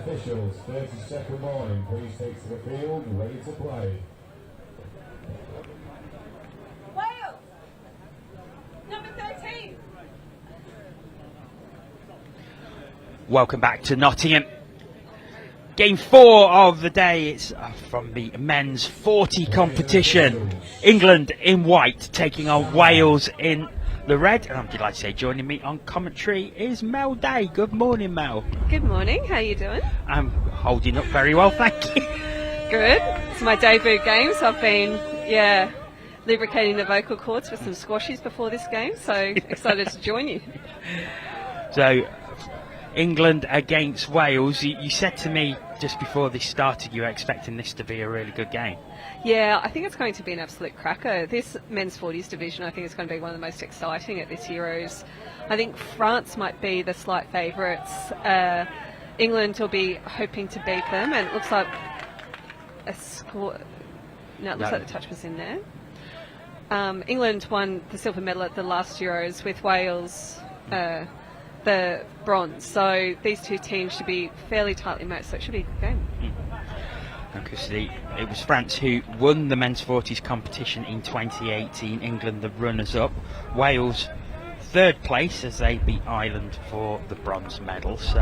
officials, 30-second warning. Please take to the field, ready to play. Wales, number 13. Welcome back to Nottingham. Game 4 of the day. It's from the men's 40 competition. England in white taking on Wales in the red. And I'm delighted to say joining me on commentary is Mel Day. Good morning, Mel. Good morning. How are you doing? I'm holding up very well, thank you. Good. It's my debut game, so I've been, lubricating the vocal cords with some squashies before this game. So excited to join you. So, England against Wales. You said to me just before this started you were expecting this to be a really good game. Yeah, I think it's going to be an absolute cracker. This men's 40s division, I think, is going to be one of the most exciting at this Euros. I think France might be the slight favourites. England will be hoping to beat them, and it looks like a score. No, it looks like the touch was in there. England won the silver medal at the last Euros, with Wales the bronze. So these two teams should be fairly tightly matched, so it should be a good game. Because it was France who won the men's 40s competition in 2018, England the runners-up, Wales third place as they beat Ireland for the bronze medal. So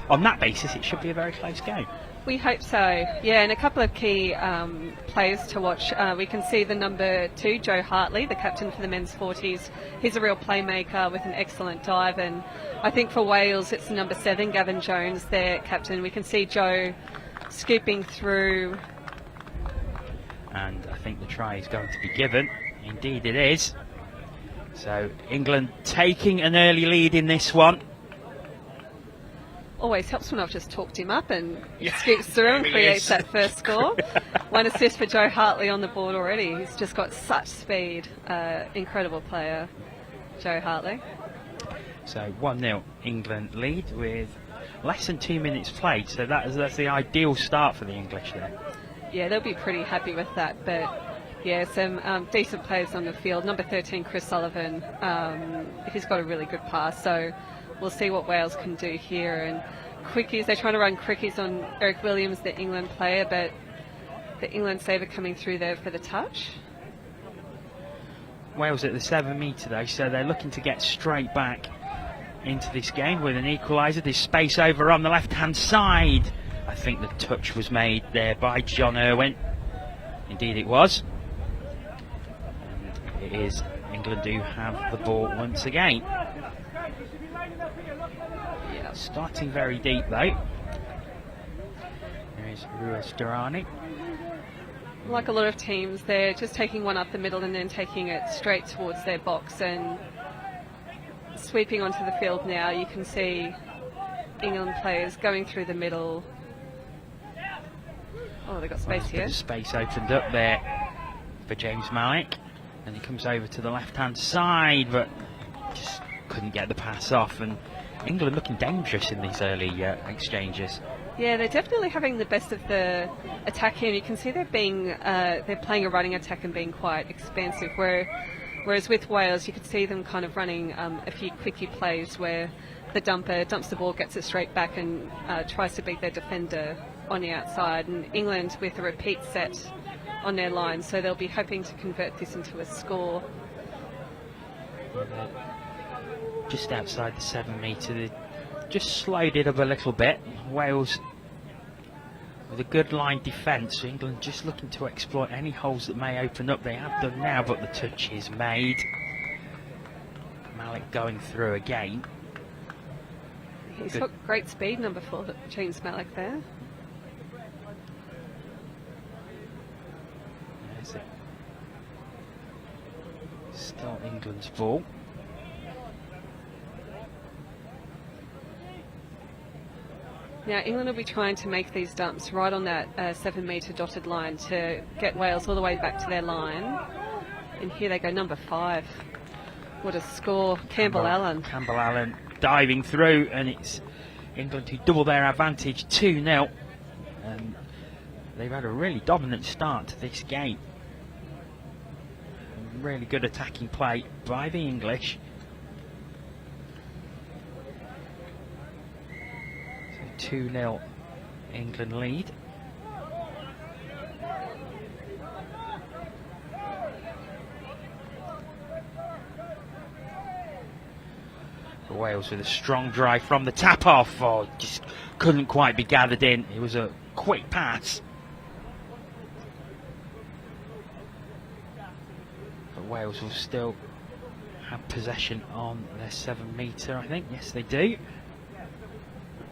on that basis it should be a very close game. We hope so, yeah, and a couple of key players to watch. We can see the number 2, Joe Hartley, the captain for the men's 40s. He's a real playmaker with an excellent dive, and I think for Wales it's number 7, Gavin Jones, their captain. We can see Joe scooping through. And I think the try is going to be given. Indeed it is. So England taking an early lead in this one. Always helps when I've just talked him up and he scoops through and creates that first score. 1 assist for Joe Hartley on the board already. He's just got such speed. Incredible player, Joe Hartley. So 1-0 England lead with less than 2 minutes played. So that's the ideal start for the English there. Yeah, they'll be pretty happy with that. But yeah, some decent players on the field. Number 13, Chris Sullivan. He's got a really good pass. So we'll see what Wales can do here. And quickies, they're trying to run quickies on Eric Williams, the England player, but the England saver coming through there for the touch. Wales at the 7 metre though, so they're looking to get straight back into this game with an equaliser. There's space over on the left hand side. I think the touch was made there by John Irwin. Indeed it was. And it is England do have the ball once again. Starting very deep though. There is Ruiz Durrani. Like a lot of teams, they're just taking one up the middle and then taking it straight towards their box and sweeping onto the field now. You can see England players going through the middle. Oh, they've got space here. Space opened up there for James Malik, and he comes over to the left hand side but just couldn't get the pass off. And England looking dangerous in these early exchanges. Yeah, they're definitely having the best of the attack here. You can see they're playing a running attack and being quite expansive. Whereas with Wales, you could see them kind of running a few quickie plays where the dumper dumps the ball, gets it straight back, and tries to beat their defender on the outside. And England with a repeat set on their line, so they'll be hoping to convert this into a score. Just outside the 7 metre, they just slowed it up a little bit. Wales with a good line defence. England just looking to exploit any holes that may open up. They have done now, but the touch is made. Malik going through again. He's got great speed, number 4, James Malik there. There's it. Still England's ball. Now England will be trying to make these dumps right on that 7 metre dotted line to get Wales all the way back to their line. And here they go, number 5. What a score. Campbell Allen diving through, and it's England who double their advantage, 2-0. And they've had a really dominant start to this game. Really good attacking play by the English. So 2-0 England lead. Wales with a strong drive from the tap off. Oh, just couldn't quite be gathered in. It was a quick pass. But Wales will still have possession on their 7 metre, I think. Yes, they do.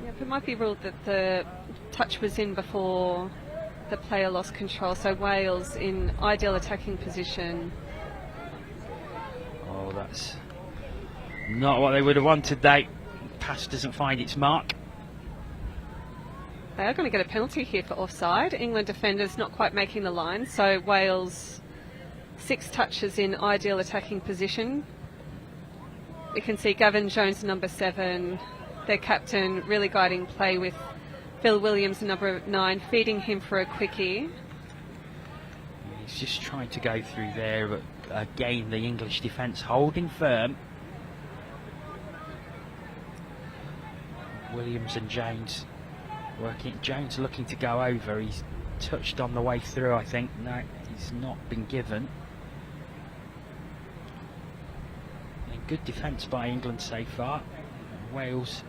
Yeah, it might be ruled that the touch was in before the player lost control. So Wales in ideal attacking position. Oh, that's not what they would have wanted. They pass doesn't find its mark. They are going to get a penalty here for offside. England defenders not quite making the line. So Wales 6 touches in ideal attacking position. We can see Gavin Jones, number 7, their captain, really guiding play with Phil Williams, number 9, feeding him for a quickie. He's just trying to go through there, but again the English defence holding firm. Williams and Jones working. Jones looking to go over. He's touched on the way through, I think. No, he's not been given. And good defence by England so far. Wales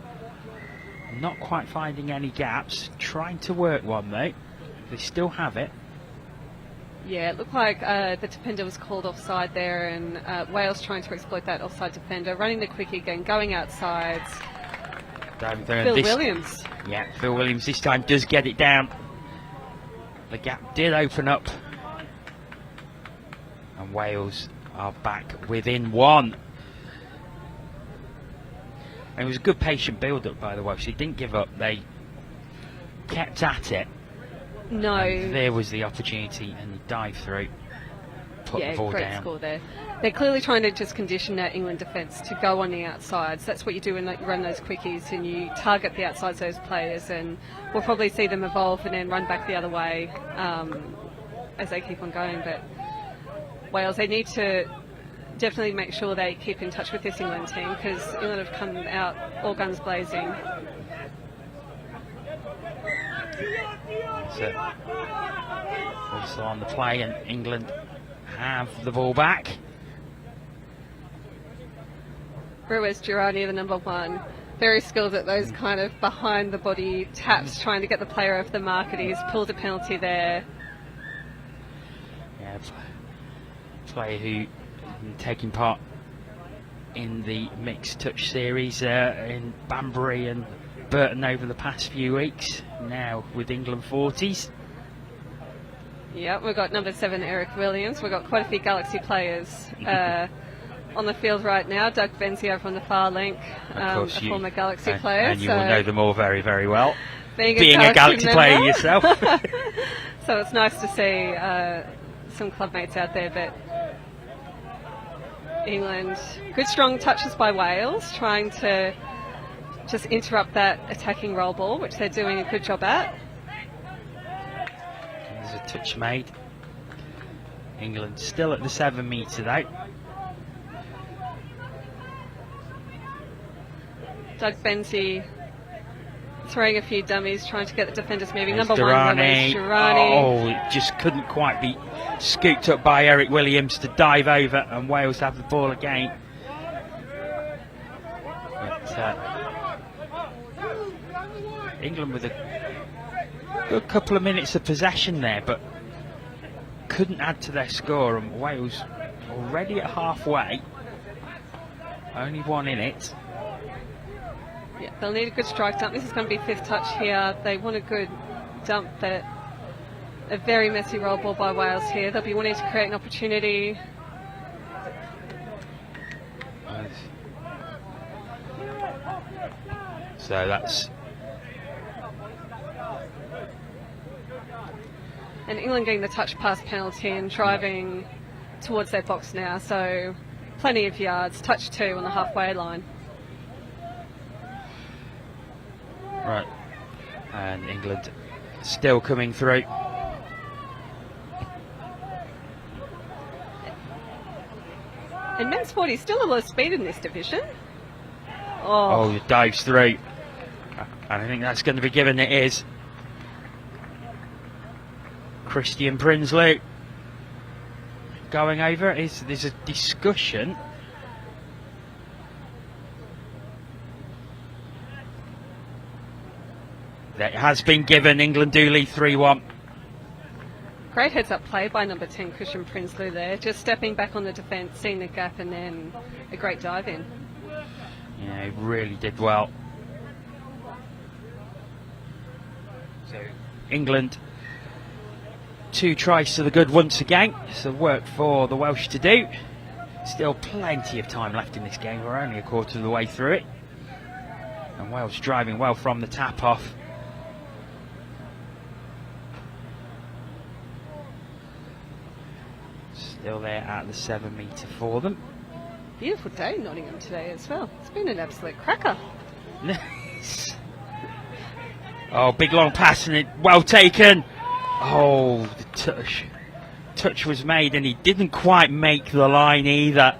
not quite finding any gaps. Trying to work one though. They still have it. Yeah, it looked like the defender was called offside there, and Wales trying to exploit that offside defender, running the quickie again, going outside. Phil Williams. Yeah, Phil Williams this time does get it down. The gap did open up. And Wales are back within 1. And it was a good patient build-up by the Welsh. They didn't give up. They kept at it. No. And there was the opportunity, and he dived through. Put the ball great down. Score there. They're clearly trying to just condition that England defence to go on the outsides. That's what you do when you run those quickies and you target the outsides of those players, and we'll probably see them evolve and then run back the other way as they keep on going. But Wales, they need to definitely make sure they keep in touch with this England team, because England have come out all guns blazing. So, also on the play, and England have the ball back. Ruiz Girani, the number 1, very skilled at those kind of behind the body taps, trying to get the player off the mark, and he's pulled a penalty there. Yeah, player who taking part in the mixed touch series in Banbury and Burton over the past few weeks, now with England 40s. Yeah, we've got number 7, Eric Williams. We've got quite a few Galaxy players on the field right now. Doug Benzie over on the far link, a former Galaxy player. And you will know them all very, very well. Being a Galaxy player yourself. So it's nice to see some clubmates out there. But England, good strong touches by Wales, trying to just interrupt that attacking roll ball, which they're doing a good job at. There's a touch made. England still at the 7 metre though. Doug Benzie throwing a few dummies, trying to get the defenders moving. There's Number 1, Girani. Oh, it just couldn't quite be scooped up by Eric Williams to dive over, and Wales have the ball again. But England with a good couple of minutes of possession there, but couldn't add to their score, and Wales already at halfway, only 1 in it. Yeah, they'll need a good strike dump. This is going to be 5th touch here. They want a good dump, but a very messy roll ball by Wales here. They'll be wanting to create an opportunity. So that's... And England getting the touch pass penalty and driving towards their box now. So plenty of yards. Touch 2 on the halfway line. Right, and England still coming through. And men's 40 still a lot of speed in this division. Oh, it dives through. And I think that's going to be given. It is. Christian Prinsloo going over. There's a discussion. That has been given. England do lead 3-1. Great heads-up play by number 10, Christian Prinsloo there. Just stepping back on the defence, seeing the gap, and then a great dive in. Yeah, he really did well. So, England, 2 tries to the good once again. So work for the Welsh to do. Still plenty of time left in this game. We're only a quarter of the way through it. And Wales driving well from the tap off. Still there at the 7 metre for them. Beautiful day in Nottingham today as well. It's been an absolute cracker. Nice. Oh, big long pass and it well taken. Oh, the touch was made and he didn't quite make the line either.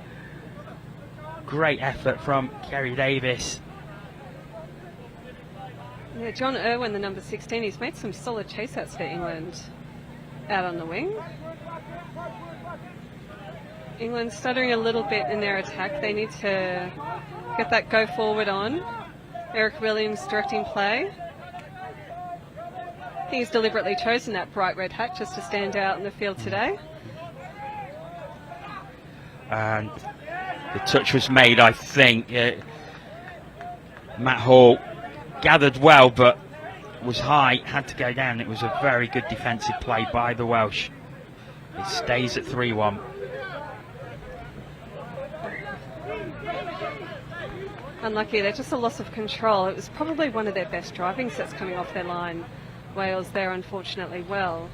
Great effort from Kerry Davis. Yeah, John Irwin, the number 16, he's made some solid chase outs for England out on the wing. England stuttering a little bit in their attack. They need to get that go forward on. Eric Williams directing play. I think he's deliberately chosen that bright red hat just to stand out in the field today. And the touch was made, I think. Matt Hall gathered well, but was high, had to go down. It was a very good defensive play by the Welsh. It stays at 3-1. Unlucky, they're just a loss of control. It was probably one of their best driving sets coming off their line. Wales there, unfortunately, well.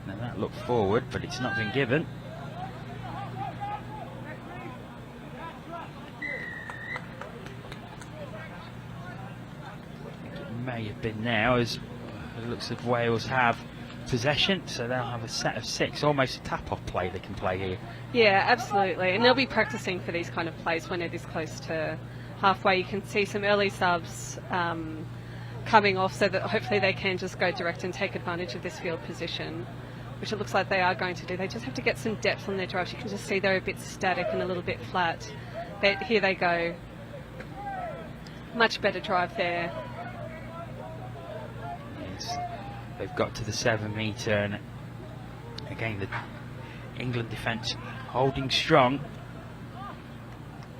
Now that looked forward, but it's not been given. I think it may have been now, as it looks as if Wales have possession, so they'll have a set of 6, almost a tap-off play they can play here. Yeah, absolutely, and they'll be practicing for these kind of plays when they're this close to halfway. You can see some early subs coming off so that hopefully they can just go direct and take advantage of this field position, which it looks like they are going to do. They just have to get some depth on their drives. You can just see they're a bit static and a little bit flat. But here they go. Much better drive there. Yes. They've got to the 7 metre, and again the England defence holding strong.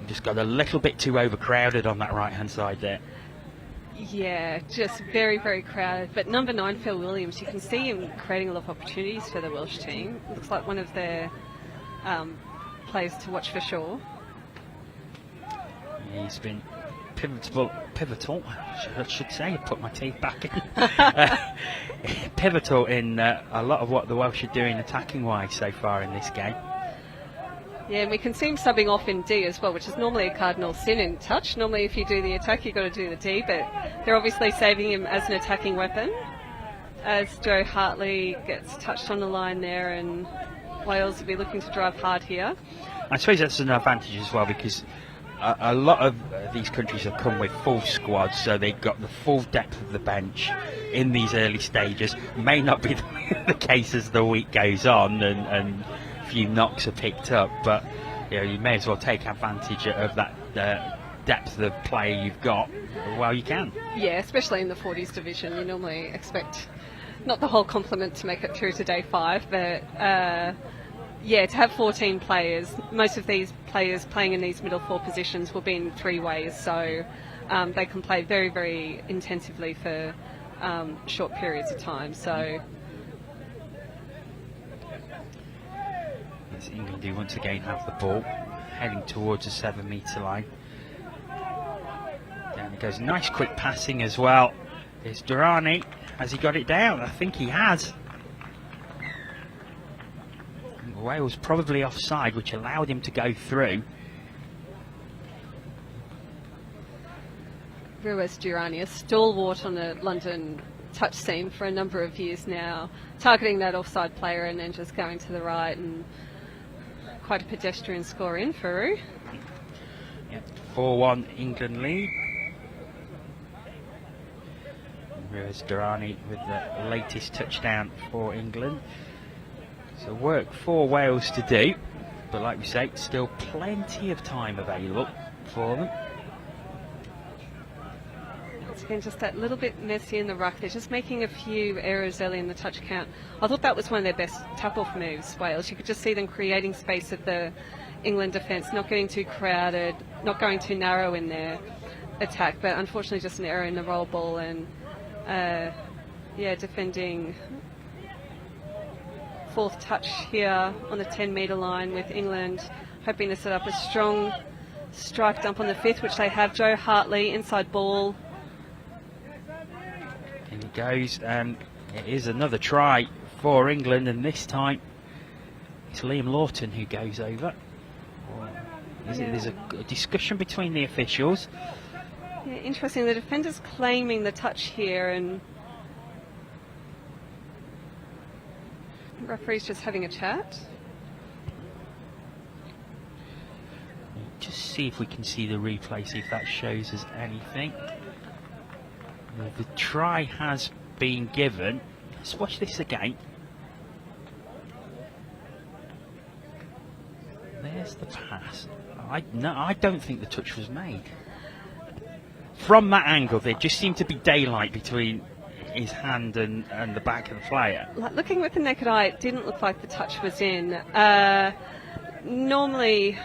Just got a little bit too overcrowded on that right hand side there. Yeah, just very, very crowded. But number 9, Phil Williams, you can see him creating a lot of opportunities for the Welsh team. Looks like one of their players to watch for sure. Yeah, he's been pivotal, I should say, put my teeth back in. Pivotal in a lot of what the Welsh are doing attacking wise so far in this game. Yeah, and we can see him subbing off in D as well, which is normally a cardinal sin in touch. Normally if you do the attack, you've got to do the D, but they're obviously saving him as an attacking weapon. As Joe Hartley gets touched on the line there, and Wales will be looking to drive hard here. I suppose that's an advantage as well, because a lot of these countries have come with full squads, so they've got the full depth of the bench in these early stages. May not be the case as the week goes on and a few knocks are picked up, but you know, you may as well take advantage of that depth of play you've got while you can. Yeah, especially in the 40s division. You normally expect not the whole complement to make it through to day 5, but yeah, to have 14 players, most of these players playing in these middle 4 positions will be in 3 ways, so they can play very, very intensively for short periods of time. So yes, England do once again have the ball, heading towards the 7 metre line. Down it goes, nice quick passing as well. There's Durrani, has he got it down? I think he has. Wales probably offside, which allowed him to go through. Ruiz Durrani, a stalwart on the London touch scene for a number of years now, targeting that offside player and then just going to the right, and quite a pedestrian score in for Ru. 4-1 England lead. Durrani with the latest touchdown for England. So work for Wales to do, but like we say, still plenty of time available for them. Once again, just that little bit messy in the ruck. They're just making a few errors early in the touch count. I thought that was one of their best tap-off moves, Wales. You could just see them creating space at the England defence, not getting too crowded, not going too narrow in their attack, but unfortunately just an error in the roll ball and defending fourth touch here on the 10-metre line with England, hoping to set up a strong strike dump on the fifth, which they have. Joe Hartley, inside ball. In it goes, and it is another try for England, and this time it's Liam Lawton who goes over. There's a discussion between the officials. Yeah, interesting. The defender's claiming the touch here, and the referee's just having a chat. Just see if we can see the replay, see if that shows us anything. The try has been given. Let's watch this again. There's the pass. I don't think the touch was made. From that angle, there just seemed to be daylight between his hand and the back of the player. Like, looking with the naked eye, it didn't look like the touch was in. Normally,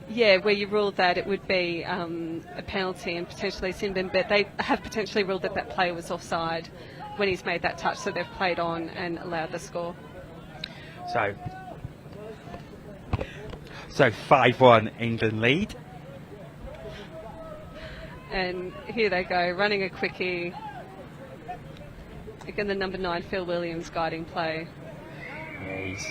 where you ruled that, it would be a penalty and potentially sin bin, but they have potentially ruled that that player was offside when he's made that touch, so they've played on and allowed the score. So 5-1 England lead. And here they go, running a quickie. Again, the number 9, Phil Williams, guiding play. Yeah, he's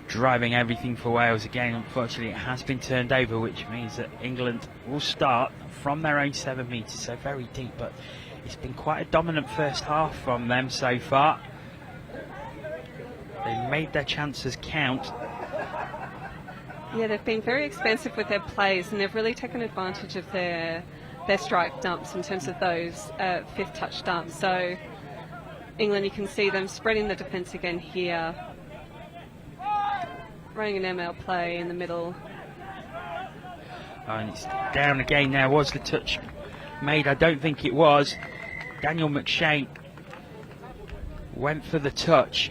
driving everything for Wales again. Unfortunately, it has been turned over, which means that England will start from their own 7 metres, so very deep, but it's been quite a dominant first half from them so far. They made their chances count. Yeah, they've been very expensive with their plays, and they've really taken advantage of their strike dumps in terms of those fifth touch dumps. So England, you can see them spreading the defence again here, running an ML play in the middle. And it's down again now. Was the touch made? I don't think it was. Daniel McShane went for the touch,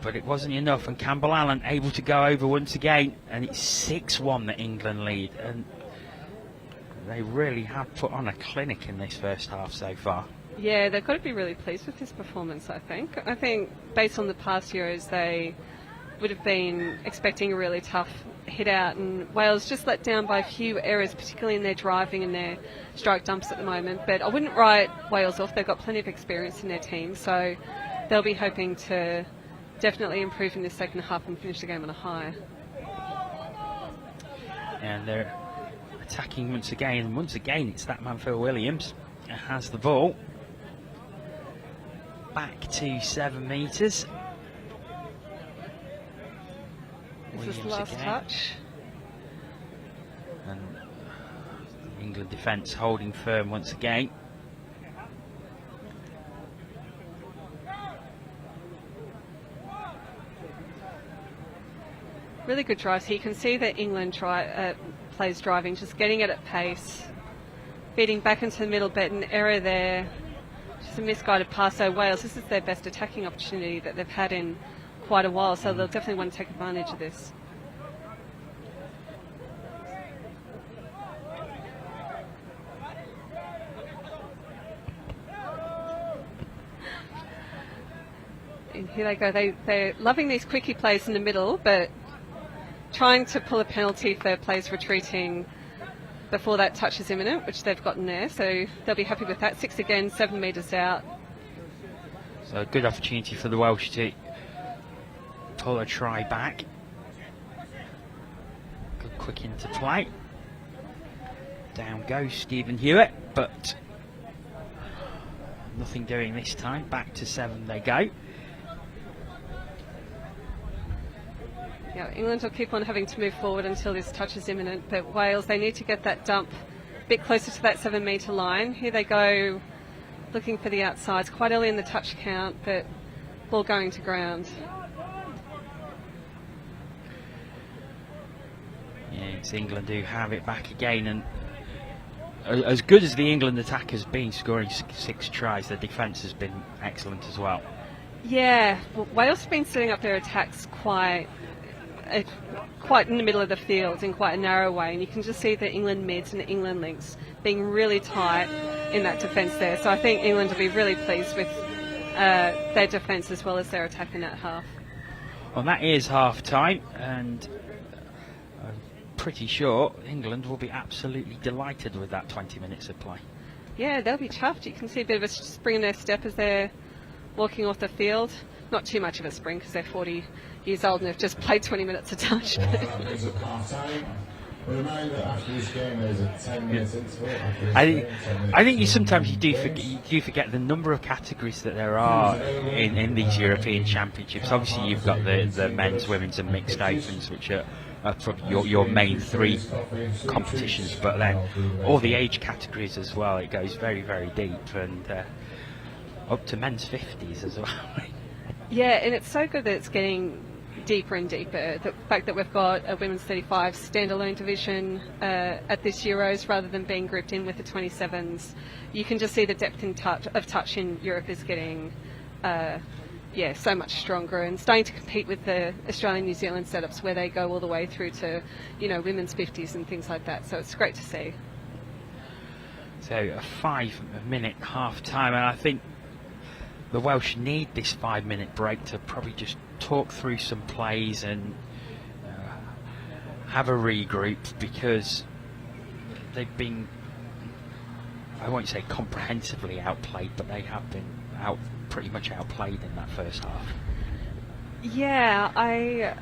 but it wasn't enough, and Campbell Allen able to go over once again, and it's 6-1 that England lead, and they really have put on a clinic in this first half so far. Yeah, they've got to be really pleased with this performance, I think. I think based on the past Euros, they would have been expecting a really tough hit out, and Wales just let down by a few errors, particularly in their driving and their strike dumps at the moment. But I wouldn't write Wales off. They've got plenty of experience in their team, so they'll be hoping to definitely improve in the second half and finish the game on a high. And they're attacking once again, and once again it's that man Phil Williams that has the ball. Back to 7 metres. This is the last touch. And the England defence holding firm once again. Really good drives. So you can see that England plays driving, just getting it at pace, feeding back into the middle, but an error there. Just a misguided pass. So Wales, this is their best attacking opportunity that they've had in quite a while, so they'll definitely want to take advantage of this. And here they go. They're loving these quickie plays in the middle, but trying to pull a penalty for players retreating before that touch is imminent, which they've gotten there, so they'll be happy with that. 6 again, 7 metres out. So a good opportunity for the Welsh to pull a try back. Good quick into play. Down goes Stephen Hewitt, but nothing doing this time. Back to 7 they go. Yeah, England will keep on having to move forward until this touch is imminent, but Wales, they need to get that dump a bit closer to that 7 metre line. Here they go, looking for the outsides, quite early in the touch count, but ball going to ground. Yeah, it's England who have it back again, and as good as the England attack has been, scoring 6 tries, the defence has been excellent as well. Yeah, well, Wales have been setting up their attacks quite in the middle of the field in quite a narrow way, and you can just see the England mids and the England links being really tight in that defence there. So I think England will be really pleased with their defence as well as their attack in that half. Well, that is half time, and I'm pretty sure England will be absolutely delighted with that 20 minutes of play. Yeah, they'll be chuffed. You can see a bit of a spring in their step as they're walking off the field. Not too much of a spring because they're 40 years old and they've just played 20 minutes of touch. Well, that brings up half-time. A reminder that after this game there's a 10-minute interval. I think you do forget the number of categories that there are in these European Championships. Obviously, you've got the men's, women's, and mixed opens, which are probably your main 3 competitions. But then all the age categories as well. It goes very, very deep, and up to men's 50s as well. Yeah, and it's so good that it's getting deeper and deeper. The fact that we've got a women's 35 standalone division at this Euros rather than being grouped in with the 27s, you can just see the depth of touch in Europe is getting so much stronger and starting to compete with the Australian New Zealand setups where they go all the way through to women's 50s and things like that. So it's great to see. So a 5-minute half time, and I think the Welsh need this 5-minute break to probably just talk through some plays and have a regroup, because they've been, I won't say comprehensively outplayed, but they have been pretty much outplayed in that first half. Yeah, I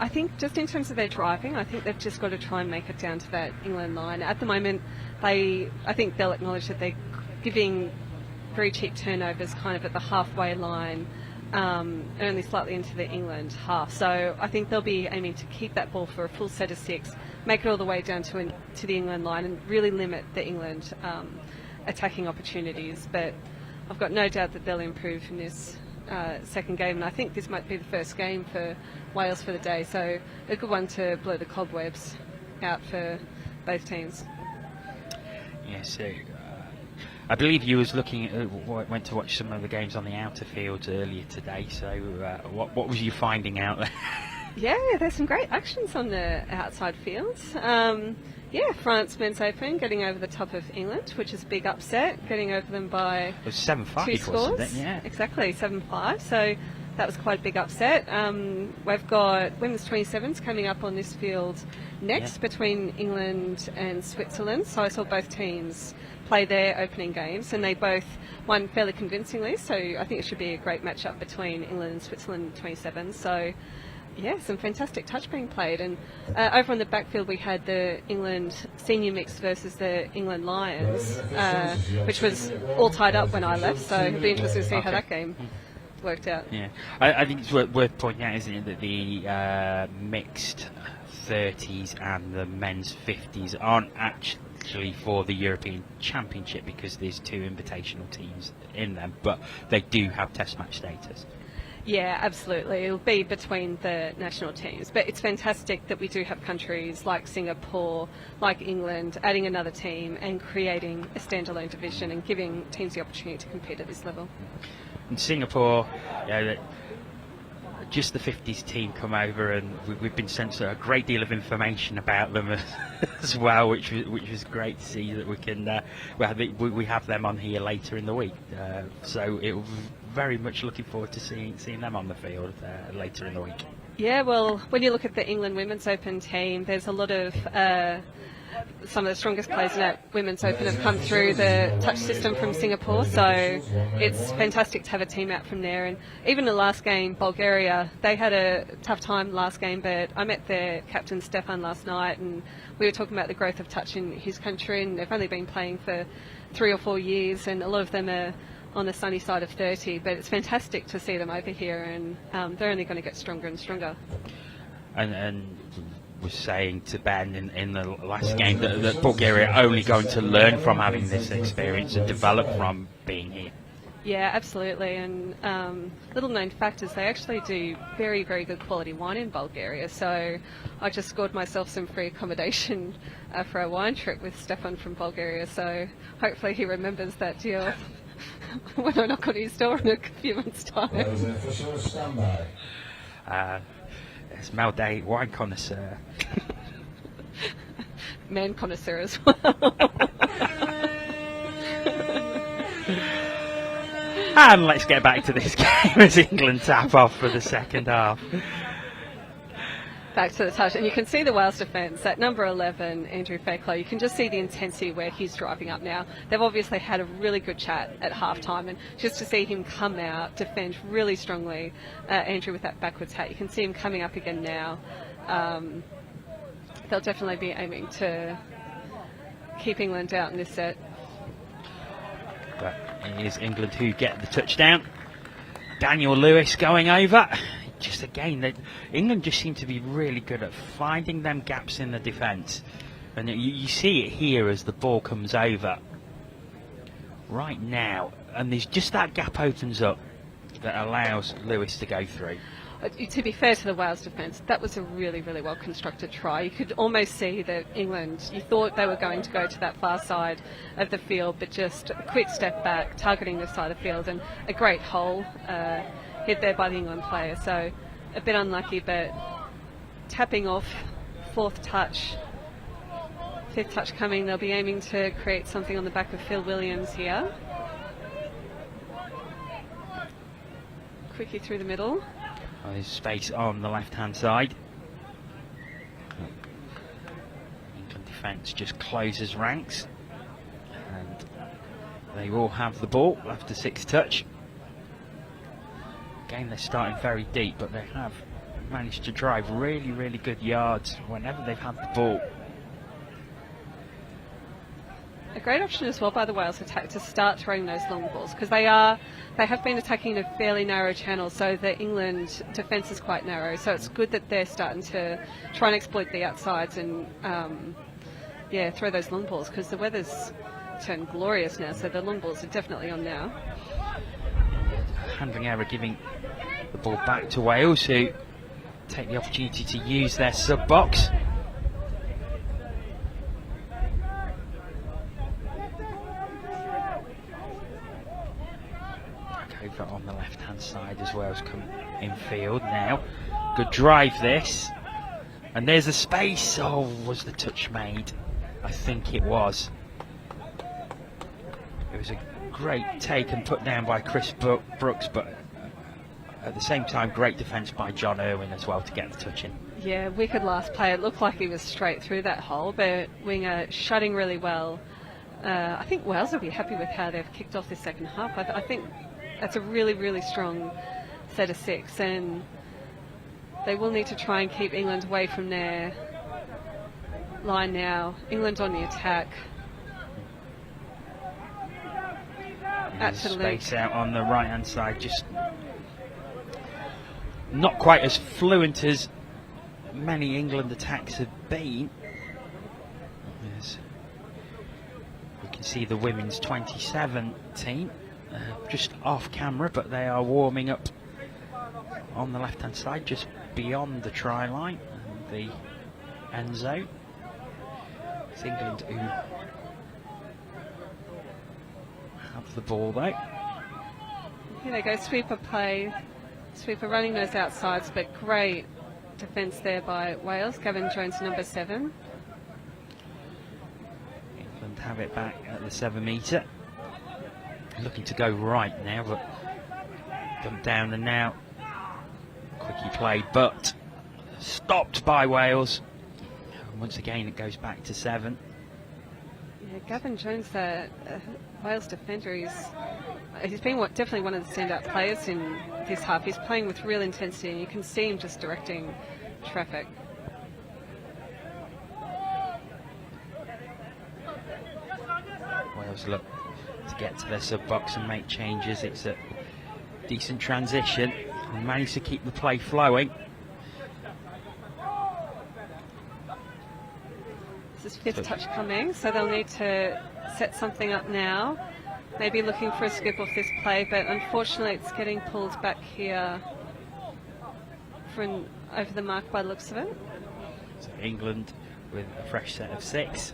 think just in terms of their driving, I think they've just got to try and make it down to that England line. At the moment, I think they'll acknowledge that they're giving very cheap turnovers kind of at the halfway line, only slightly into the England half. So I think they'll be aiming to keep that ball for a full set of 6, make it all the way down to the England line and really limit the England attacking opportunities. But I've got no doubt that they'll improve in this second game, and I think this might be the first game for Wales for the day, so a good one to blow the cobwebs out for both teams. Yeah, so I believe you was went to watch some of the games on the outer fields earlier today, so what was you finding out there? Yeah, there's some great actions on the outside fields. France men's open getting over the top of England, which is a big upset, getting over them by it was 7-5, 2 scores. Wasn't it? Yeah, exactly, 7-5. So that was quite a big upset. We've got women's 27s coming up on this field next between England and Switzerland. So I saw both teams play their opening games, and they both won fairly convincingly. So I think it should be a great matchup between England and Switzerland 27s. So yeah, some fantastic touch being played. And over on the backfield we had the England senior mix versus the England Lions, which was all tied up when I left, so it'll be interesting to see how that game worked out. Yeah, I think it's worth pointing out, isn't it, that the mixed 30s and the men's 50s aren't actually for the European Championship because there's 2 invitational teams in them, but they do have test match status. Yeah, absolutely. It'll be between the national teams. But it's fantastic that we do have countries like Singapore, like England, adding another team and creating a standalone division and giving teams the opportunity to compete at this level. In Singapore, just the 50s team come over, and we've been sent a great deal of information about them as well, which was great to see that we can we have them on here later in the week. So it very much looking forward to seeing them on the field later in the week. Yeah, well, when you look at the England Women's Open team, there's a lot of some of the strongest players in that Women's Open have come through the touch system from Singapore, so it's fantastic to have a team out from there. And even the last game, Bulgaria, they had a tough time last game, but I met their captain Stefan last night, and we were talking about the growth of touch in his country, and they've only been playing for 3 or 4 years, and a lot of them are on the sunny side of 30, but it's fantastic to see them over here, and they're only going to get stronger and stronger. And was saying to Ben in the last game that Bulgaria are only going to learn from having this experience and develop from being here. Yeah, absolutely. And little known fact is they actually do very, very good quality wine in Bulgaria. So I just scored myself some free accommodation for a wine trip with Stefan from Bulgaria. So hopefully he remembers that deal when I knock on his door in a few months' time. There's an official standby. It's Mel Day, wine connoisseur. Man connoisseur as well. And let's get back to this game as England tap off for the second half. Back to the touch, and you can see the Wales defence at number 11, Andrew Fairclough. You can just see the intensity where he's driving up now. They've obviously had a really good chat at half-time, and just to see him come out, defend really strongly, Andrew with that backwards hat, you can see him coming up again now. They'll definitely be aiming to keep England out in this set. But it is England who get the touchdown. Daniel Lewis going over. Just again, England just seem to be really good at finding them gaps in the defence. And you see it here as the ball comes over. Right now. And there's just that gap opens up that allows Lewis to go through. To be fair to the Wales defence, that was a really, really well constructed try. You could almost see that England, you thought they were going to go to that far side of the field, but just a quick step back, targeting this side of the field, and a great hole hit there by the England player. So a bit unlucky, but tapping off, fourth touch, fifth touch coming. They'll be aiming to create something on the back of Phil Williams here. Quickie through the middle. There's space on the left-hand side. England defence just closes ranks. And they will have the ball after 6 touch. Again, they're starting very deep, but they have managed to drive really, really good yards whenever they've had the ball. A great option as well by the Wales attack to start throwing those long balls, because they have been attacking a fairly narrow channel, so the England defence is quite narrow. So it's good that they're starting to try and exploit the outsides and throw those long balls, because the weather's turned glorious now. So the long balls are definitely on now. Handling error giving the ball back to Wales, who take the opportunity to use their sub box. Over on the left hand side as well as come in field now. Good drive this, and there's the space. Oh, was the touch made? I think it was. It was a great take and put down by Chris Brooks, but at the same time great defence by John Irwin as well to get the touch in. Yeah, wicked last play. It looked like he was straight through that hole, but Winger shutting really well. I think Wales will be happy with how they've kicked off this second half. I think that's a really, really strong set of 6, and they will need to try and keep England away from their line now. England on the attack. Space out on the right hand side, just not quite as fluent as many England attacks have been. Yes. We can see the women's 27 team just off camera, but they are warming up on the left hand side just beyond the try line and the end zone. It's England who have the ball though. Here they go, sweeper play. Sweeper running those outsides, but great defence there by Wales. Gavin Jones, number 7. England have it back at the 7 metre. Looking to go right now, but come down and now. Quickie play, but stopped by Wales. Once again, it goes back to 7. Yeah, Gavin Jones, Wales defender, he's been definitely one of the standout players in this half. He's playing with real intensity, and you can see him just directing traffic. Wales look to get to their sub box and make changes. It's a decent transition and managed to keep the play flowing. This is fifth touch coming, so they'll need to set something up now. Maybe looking for a skip off this play, but unfortunately it's getting pulled back here from over the mark by the looks of it. So England with a fresh set of 6.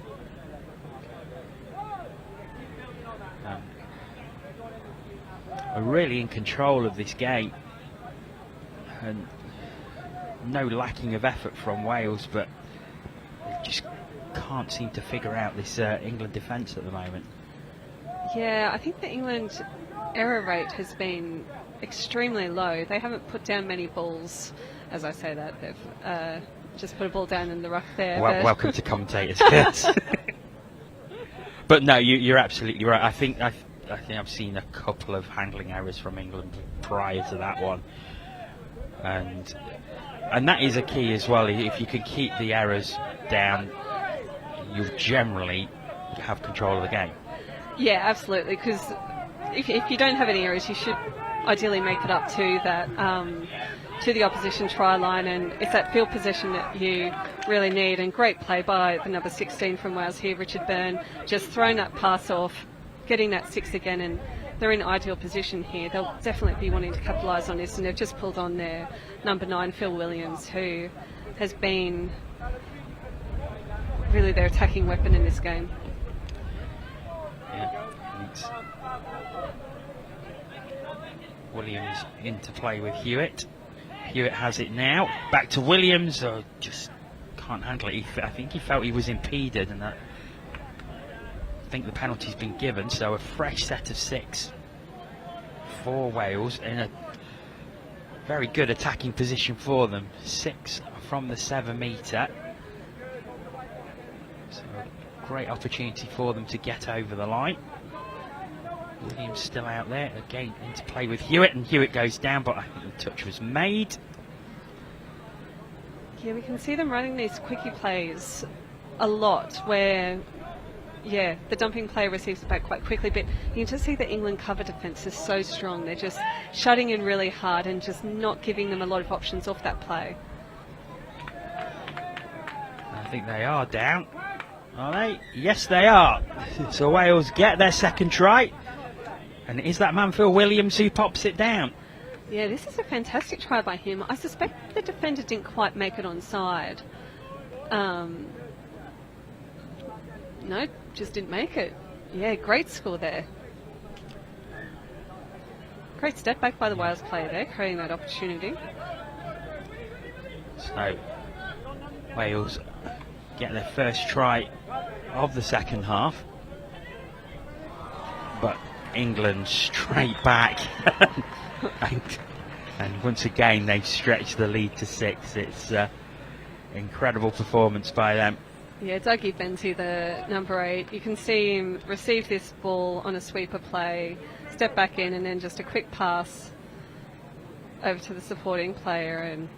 Are really in control of this game, and no lacking of effort from Wales, but they just can't seem to figure out this England defence at the moment. Yeah, I think the England error rate has been extremely low. They haven't put down many balls. As I say that, they've just put a ball down in the ruck there. Well, welcome to commentators' kits. But no, you're absolutely right. I think I've seen a couple of handling errors from England prior to that one, and that is a key as well. If you can keep the errors down, you'll generally have control of the game. Yeah, absolutely. Because if you don't have any errors, you should ideally make it up to that to the opposition try line, and it's that field possession that you really need. And great play by the number 16 from Wales here, Richard Byrne, just throwing that pass off, getting that 6 again, and they're in ideal position here. They'll definitely be wanting to capitalise on this, and they've just pulled on their number 9, Phil Williams, who has been really their attacking weapon in this game. Yeah, thanks. Williams into play with Hewitt. Hewitt has it now. Back to Williams. Just can't handle it. I think he felt he was impeded, and I think the penalty's been given. So a fresh set of 6 for Wales in a very good attacking position for them. 6 from the 7 metre. So great opportunity for them to get over the line. Williams still out there, again into play with Hewitt, and Hewitt goes down, but I think the touch was made. Yeah, we can see them running these quickie plays a lot where, yeah, the dumping player receives it back quite quickly, but you can just see the England cover defence is so strong. They're just shutting in really hard and just not giving them a lot of options off that play. I think they are down, are they? Yes, they are. So Wales get their second try. And it is that man Phil Williams who pops it down. Yeah, this is a fantastic try by him. I suspect the defender didn't quite make it onside. No, just didn't make it. Yeah, great score there. Great step back by the Wales player there, creating that opportunity. So Wales get their first try of the second half. But England straight back. and once again they've stretched the lead to 6. It's incredible performance by them. Yeah, Dougie Benty, the number 8, you can see him receive this ball on a sweeper play, step back in, and then just a quick pass over to the supporting player, and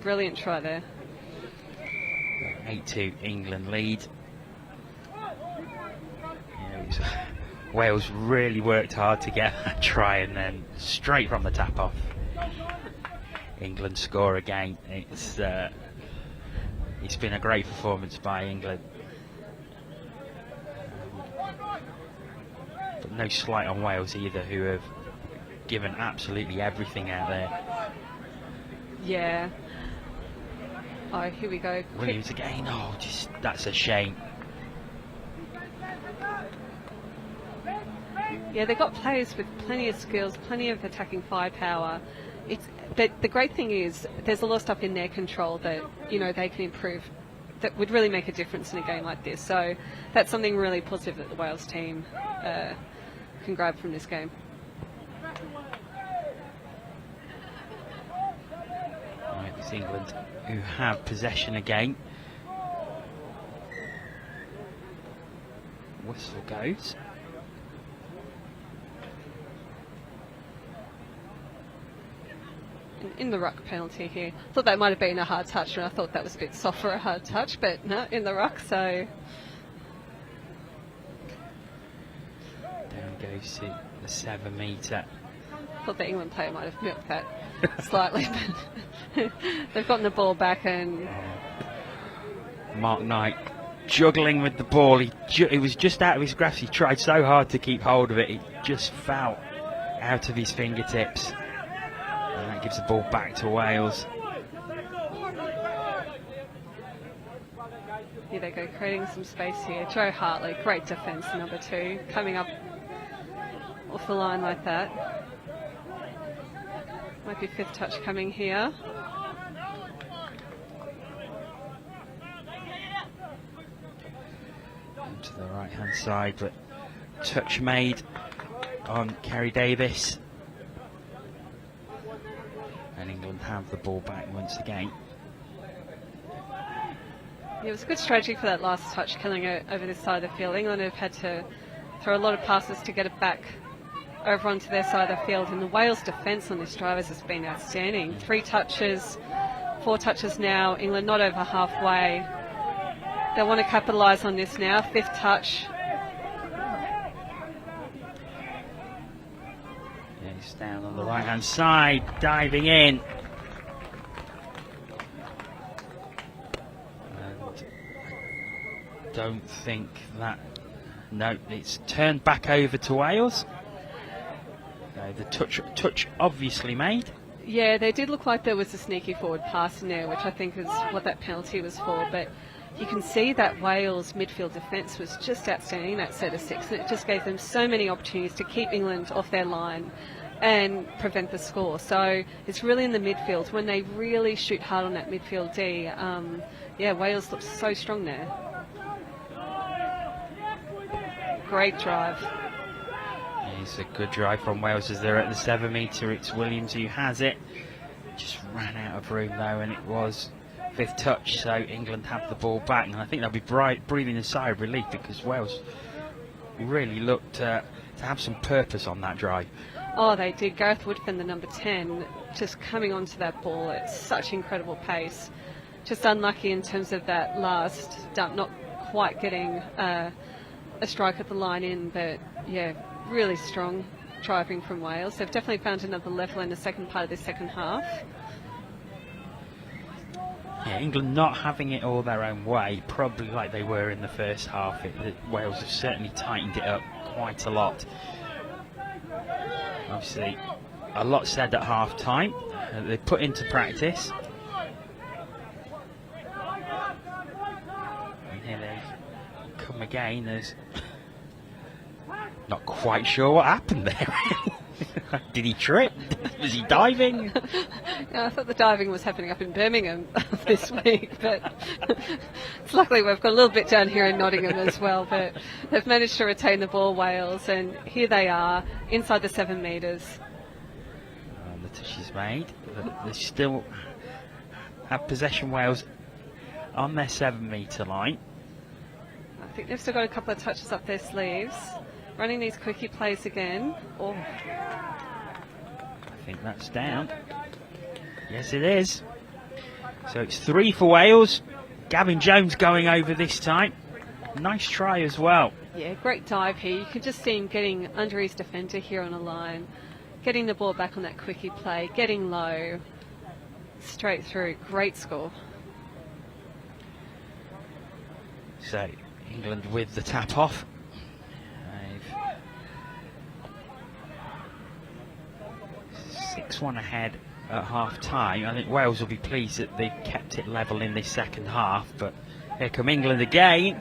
brilliant try there. 8-2 England lead. Yeah, Wales really worked hard to get that try, and then straight from the tap off, England score again. It's been a great performance by England, but no slight on Wales either, who have given absolutely everything out there. Yeah. Oh, here we go. Williams again. That's a shame. Yeah, they've got players with plenty of skills, plenty of attacking firepower. But the great thing is there's a lot of stuff in their control that, you know, they can improve that would really make a difference in a game like this. So that's something really positive that the Wales team can grab from this game. Right, it's England who have possession again. Whistle goes. In the ruck penalty here. Thought that might have been a hard touch, and I thought that was a bit soft for a hard touch, but no, in the ruck, so... Down goes to the 7 metre. Thought the England player might have milked that slightly, but they've gotten the ball back, and Mark Knight juggling with the ball. It was just out of his grasp. He tried so hard to keep hold of it. It just fell out of his fingertips. And that gives the ball back to Wales. here they go, creating some space here. Joe Hartley, great defence, number 2, coming up off the line like that. Might be 5th touch coming here. To the right hand side, but touch made on Kerry Davis, and England have the ball back once again. It was a good strategy for that last touch, killing it over this side of the field. England have had to throw a lot of passes to get it back over onto their side of the field, and the Wales defence on this drive has been outstanding. 3 touches, 4 touches now. England not over halfway. They want to capitalise on this now. 5th touch. Yeah, he's down on the right hand side, diving in. And I don't think that. No, it's turned back over to Wales. The touch obviously made. Yeah, they did look like there was a sneaky forward pass in there, which I think is what that penalty was for. But you can see that Wales midfield defence was just outstanding, that set of 6, and it just gave them so many opportunities to keep England off their line and prevent the score. So it's really in the midfield, when they really shoot hard on that midfield D. Yeah, Wales looks so strong there. Great drive. It's a good drive from Wales as they're at the 7 metre. It's Williams who has it. Just ran out of room though, and it was 5th touch, so England have the ball back, and I think they'll be breathing a sigh of relief, because Wales really looked to have some purpose on that drive. Oh, they did. Gareth Woodfin, the number 10, just coming onto that ball at such incredible pace. Just unlucky in terms of that last dump, not quite getting a strike at the line in, but yeah, really strong driving from Wales. They've definitely found another level in the second part of this second half. Yeah, England not having it all their own way, probably like they were in the first half. Wales have certainly tightened it up quite a lot. Obviously, a lot said at half time. They put into practice. And here they come again. There's not quite sure what happened there. Did he trip? Was he diving? Yeah, I thought the diving was happening up in Birmingham this week, but luckily we've got a little bit down here in Nottingham as well. But they've managed to retain the ball, Wales, and here they are inside the 7 metres. The touch is made. They still have possession, Wales, on their 7 metre line. I think they've still got a couple of touches up their sleeves. Running these quickie plays again. Oh. I think that's down. Yes, it is. So it's 3 for Wales. Gavin Jones going over this time. Nice try as well. Yeah, great dive here. You can just see him getting under his defender here on a line, getting the ball back on that quickie play, getting low, straight through. Great score. So England with the tap off. 6-1 ahead at half time. I think Wales will be pleased that they've kept it level in this second half, but here come England again.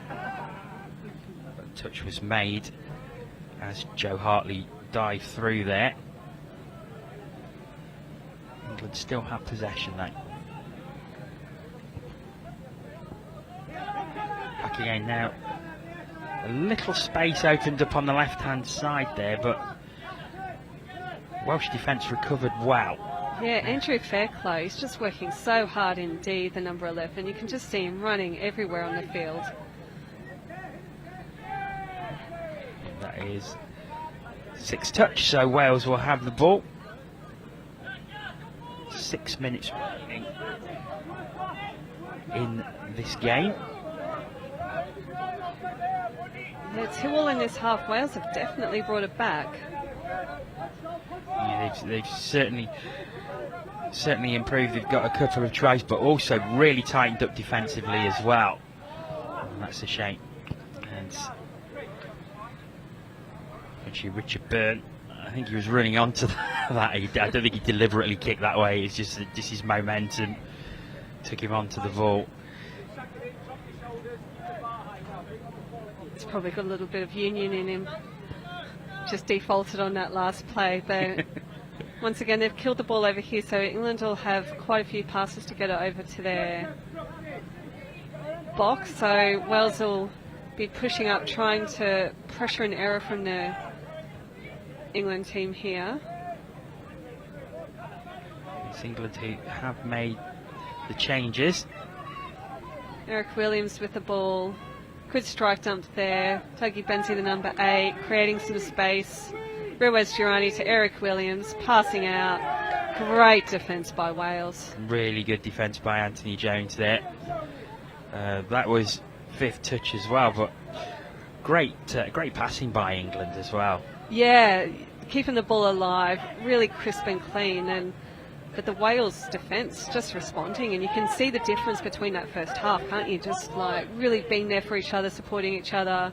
But touch was made as Joe Hartley dived through there. England still have possession though. Back again now. A little space opened up on the left hand side there, but Welsh defence recovered well. Yeah, Andrew Fairclough, he's just working so hard indeed, the number 11. You can just see him running everywhere on the field. And that is 6th touch, so Wales will have the ball. 6 minutes remaining in this game. Yeah, 2-2 in this half. Wales have definitely brought it back. Yeah, they've certainly improved. They've got a couple of tries, but also really tightened up defensively as well. And that's a shame. And actually, Richard Byrne, I think he was running onto that. I don't think he deliberately kicked that way. It's just his momentum took him onto the vault. He's probably got a little bit of union in him. Just defaulted on that last play, but once again they've killed the ball over here, so England will have quite a few passes to get it over to their box. So Wales will be pushing up, trying to pressure an error from the England team here. It's England who have made the changes. Eric Williams with the ball. Good strike dump there. Togi Benzi, the number 8, creating some space. Ruiz Girani to Eric Williams, passing out. Great defence by Wales. Really good defence by Anthony Jones there. That was 5th touch as well, but great passing by England as well. Yeah, keeping the ball alive, really crisp and clean, but the Wales defence just responding, and you can see the difference between that first half, can't you? Just like really being there for each other, supporting each other,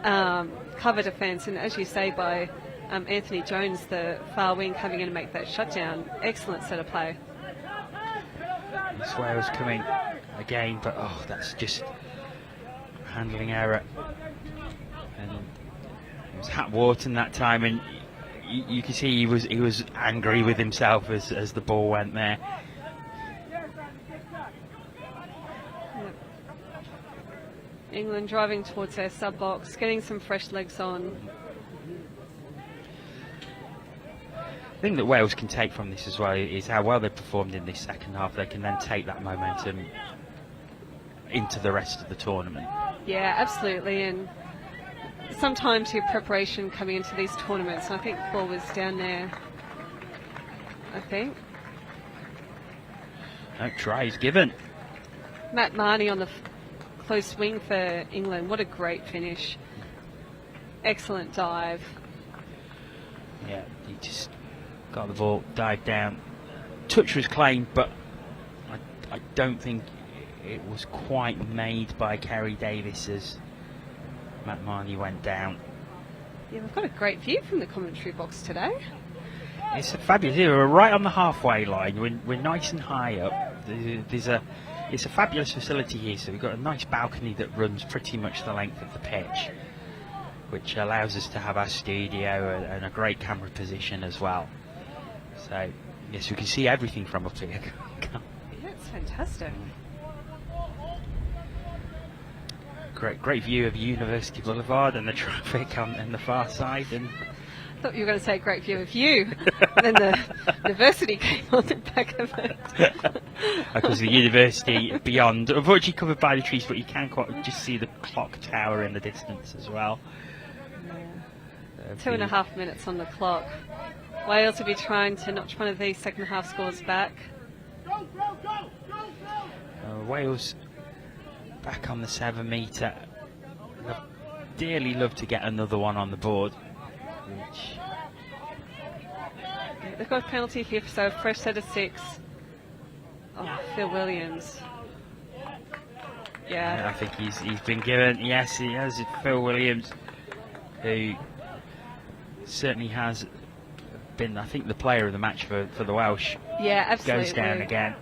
cover defence, and as you say, by Anthony Jones, the far wing, coming in and make that shutdown. Excellent set of play. This Wales coming again, but that's just handling error. And it was Hat Wharton that time, and you can see he was angry with himself as the ball went there. Yep. England driving towards their sub box, getting some fresh legs on. The thing that Wales can take from this as well is how well they performed in this second half. They can then take that momentum into the rest of the tournament. Yeah, absolutely, and sometimes your preparation coming into these tournaments, and I think the ball was down there, I think. No tries given. Matt Marnie on the close wing for England. What a great finish. Excellent dive. Yeah, he just got the ball, dived down. Touch was claimed, but I don't think it was quite made by Kerry Davis as Matt Marnie went down. Yeah, we've got a great view from the commentary box today. It's a fabulous view. We're right on the halfway line. We're nice and high up. It's a fabulous facility here. So we've got a nice balcony that runs pretty much the length of the pitch, which allows us to have our studio and a great camera position as well. So yes, we can see everything from up here. Yeah, it's fantastic. Great view of University Boulevard and the traffic on the far side. And I thought you were going to say great view of you. Then the university came on the back of it. Because the university beyond, unfortunately covered by the trees, but you can quite just see the clock tower in the distance as well. Yeah. 2.5 minutes on the clock. Wales will be trying to notch one of these second half scores back. Wales back on the 7 metre. Dearly love to get another one on the board. Which they've got a penalty here, so a fresh set of 6. Oh, Phil Williams. Yeah. I think he's been given. Yes, he has. Phil Williams, who certainly has been, I think, the player of the match for the Welsh. Yeah, absolutely. Goes down again.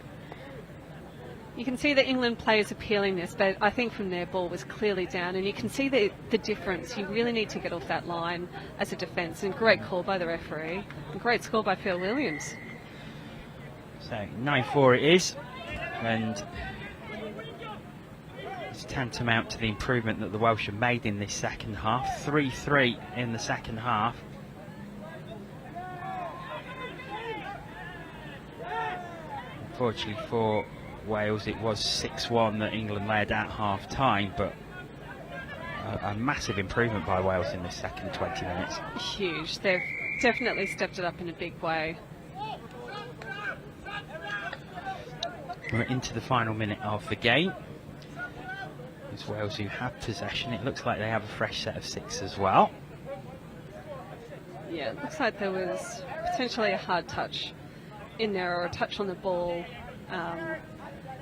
You can see that England players appealing this, but I think from their ball was clearly down, and you can see the difference. You really need to get off that line as a defence, and great call by the referee, and great score by Phil Williams. So 9-4 it is, and it's tantamount to the improvement that the Welsh have made in this second half. 3-3 in the second half. Unfortunately for Wales, it was 6-1 that England led at half time, but a massive improvement by Wales in the second 20 minutes. Huge. They've definitely stepped it up in a big way. We're into the final minute of the game. It's Wales who have possession. It looks like they have a fresh set of 6 as well. Yeah, it looks like there was potentially a hard touch in there, or a touch on the ball,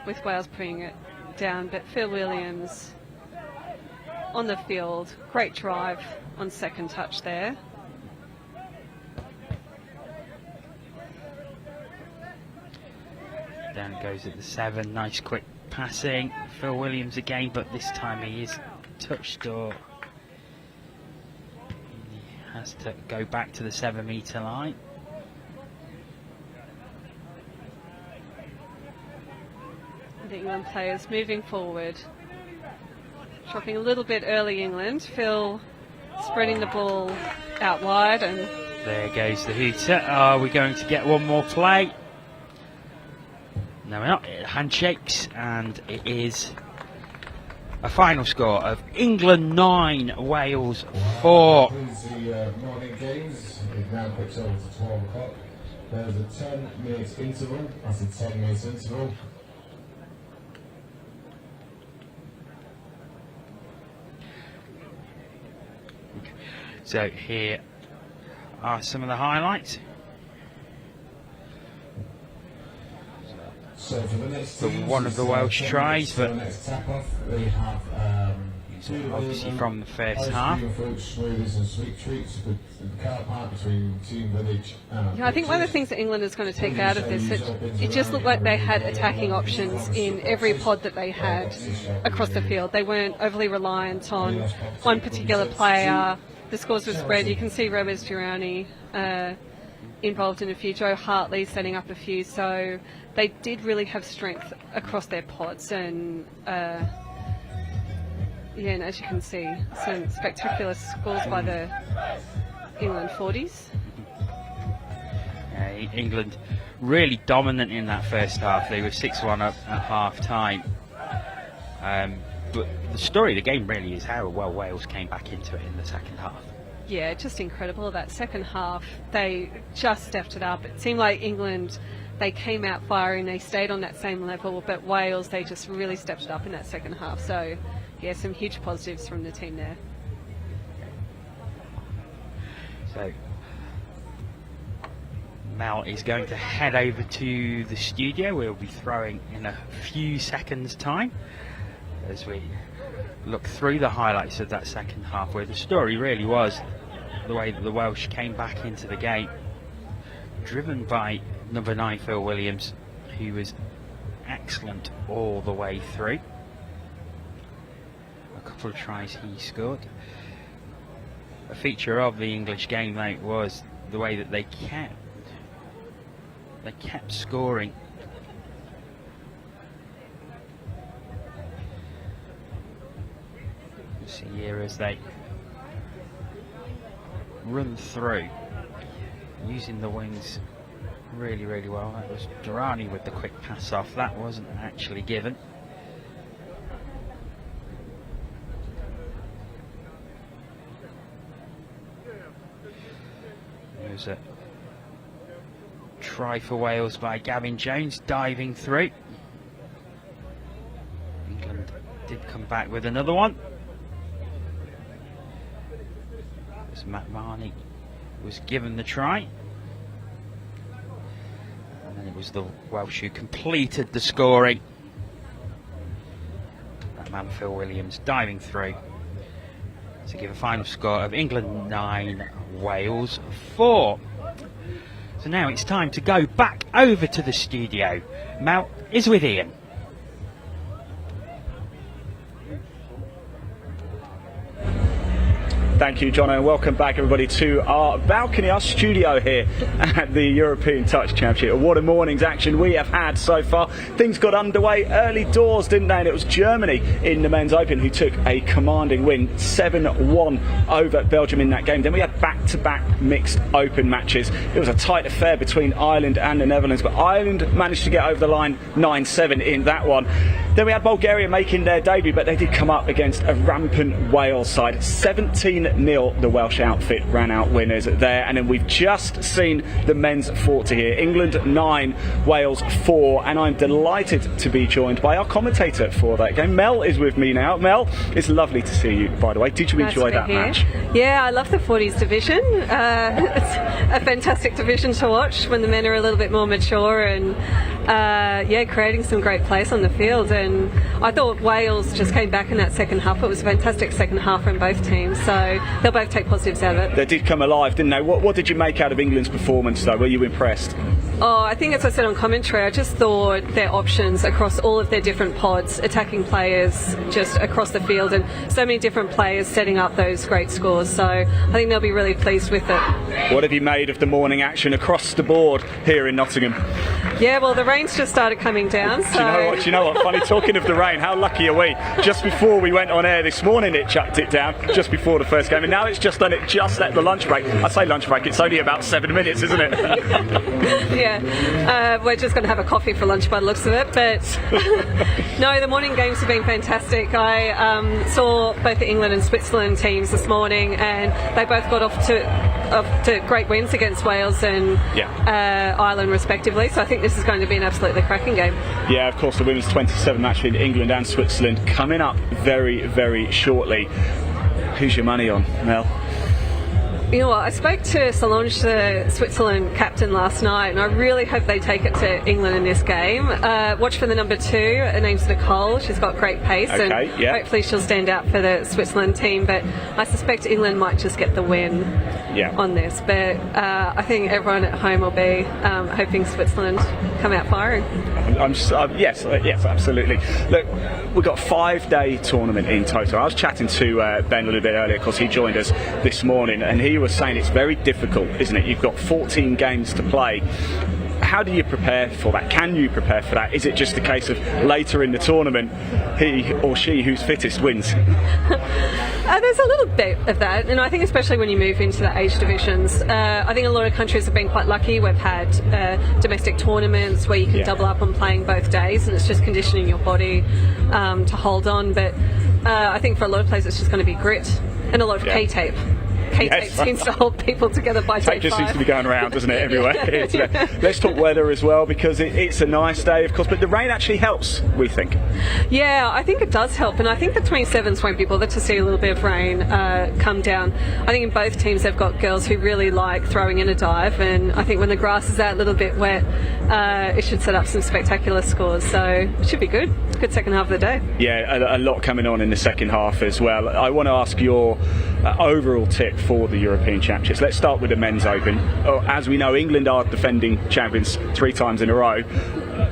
with Wales putting it down. But Phil Williams on the field, great drive on second touch there. Down it goes at the 7. Nice quick passing. Phil Williams again, but this time he is touched, or he has to go back to the 7-metre line. The England players moving forward. Dropping a little bit early, England. Phil spreading the ball out wide, and there goes the hooter. Are we going to get one more play? No, we're not. Handshakes, and it is a final score of England 9, Wales 4. The morning games, it now puts over to 12 o'clock. There's a 10-minute interval. That's a 10-minute interval. So here are some of the highlights. So for the next teams, one of the Welsh tries, but the next tap off, they have obviously from the first half. yeah, I think one of the things that England is going to take out of this, it just looked like they had attacking options in every pod that they had across the field. They weren't overly reliant on one particular player. The scores were spread. You can see Romez Girouni involved in a few, Joe Hartley setting up a few, so they did really have strength across their pods, and yeah, and as you can see, some spectacular scores by the England 40s. England really dominant in that first half. They were 6-1 up at half time. But the story of the game really is how well Wales came back into it in the second half. Yeah, just incredible. That second half, they just stepped it up. It seemed like England, they came out firing, they stayed on that same level, but Wales, they just really stepped it up in that second half. So, yeah, some huge positives from the team there. So, Mel is going to head over to the studio. We'll be throwing in a few seconds' time as we look through the highlights of that second half, where the story really was the way that the Welsh came back into the game, driven by number 9 Phil Williams, who was excellent all the way through. A couple of tries he scored. A feature of the English game, though, was the way that they kept scoring. See here as they run through, using the wings really, really well. That was Durrani with the quick pass off. That wasn't actually given. There's a try for Wales by Gavin Jones, diving through. England did come back with another one. As Matt Marnie was given the try. And then it was the Welsh who completed the scoring. That man Phil Williams diving through to give a final score of England 9, Wales 4. So now it's time to go back over to the studio. Mel is with Ian. Thank you, John, and welcome back, everybody, to our balcony, our studio here at the European Touch Championship. What a morning's action we have had so far. Things got underway early doors, didn't they? And it was Germany in the Men's Open who took a commanding win, 7-1 over Belgium in that game. Then we had back-to-back mixed open matches. It was a tight affair between Ireland and the Netherlands, but Ireland managed to get over the line 9-7 in that one. Then we had Bulgaria making their debut, but they did come up against a rampant Wales side. 17-0 the Welsh outfit ran out winners there. And then we've just seen the men's 40 here. England 9, Wales 4. And I'm delighted to be joined by our commentator for that game. Mel is with me now. Mel, it's lovely to see you, by the way. Did you enjoy that match? Yeah, I love the 40s division. It's a fantastic division to watch when the men are a little bit more mature and creating some great plays on the field. And I thought Wales just came back in that second half. It was a fantastic second half from both teams, so they'll both take positives out of it. They did come alive, didn't they? What did you make out of England's performance, though? Were you impressed? Oh, I think, as I said on commentary, I just thought their options across all of their different pods, attacking players just across the field, and so many different players setting up those great scores. So I think they'll be really pleased with it. What have you made of the morning action across the board here in Nottingham? Yeah, well, the rain's just started coming down. So. Do you know what? Funny, talking of the rain, how lucky are we? Just before we went on air this morning, it chucked it down just before the first game, and now it's just done it just at the lunch break. I say lunch break, it's only about 7 minutes, isn't it? Yeah, we're just going to have a coffee for lunch by the looks of it. But no, the morning games have been fantastic. I saw both the England and Switzerland teams this morning, and they both got off to great wins against Wales and Ireland respectively. So I think this is going to be an absolutely cracking game. Yeah, of course, the women's 27 match between England and Switzerland coming up very, very shortly. Who's your money on, Mel? You know what, I spoke to Solange, the Switzerland captain, last night, and I really hope they take it to England in this game. Watch for the number 2, her name's Nicole. She's got great pace, and hopefully she'll stand out for the Switzerland team, but I suspect England might just get the win on this. But I think everyone at home will be hoping Switzerland come out firing. Yes, absolutely. Look, we've got a 5-day tournament in total. I was chatting to Ben a little bit earlier, because he joined us this morning, and he was saying it's very difficult, isn't it? You've got 14 games to play. How do you prepare for that? Can you prepare for that? Is it just a case of later in the tournament, he or she who's fittest wins? There's a little bit of that, and I think especially when you move into the age divisions, I think a lot of countries have been quite lucky. We've had domestic tournaments where you can double up on playing both days, and it's just conditioning your body to hold on. But I think for a lot of players it's just going to be grit and a lot of K-tape. K-tape seems to hold people together by day 5. Tape just seems to be going around, doesn't it, everywhere? Let's talk weather as well, because it's a nice day, of course, but the rain actually helps, we think. Yeah, I think it does help, and I think the 27s won't be bothered to see a little bit of rain come down. I think in both teams they've got girls who really like throwing in a dive, and I think when the grass is out a little bit wet, it should set up some spectacular scores, so it should be good. Good second half of the day. Yeah, a lot coming on in the second half as well. I want to ask your overall tip for the European Championships. Let's start with the men's open. As we know, England are defending champions 3 times in a row.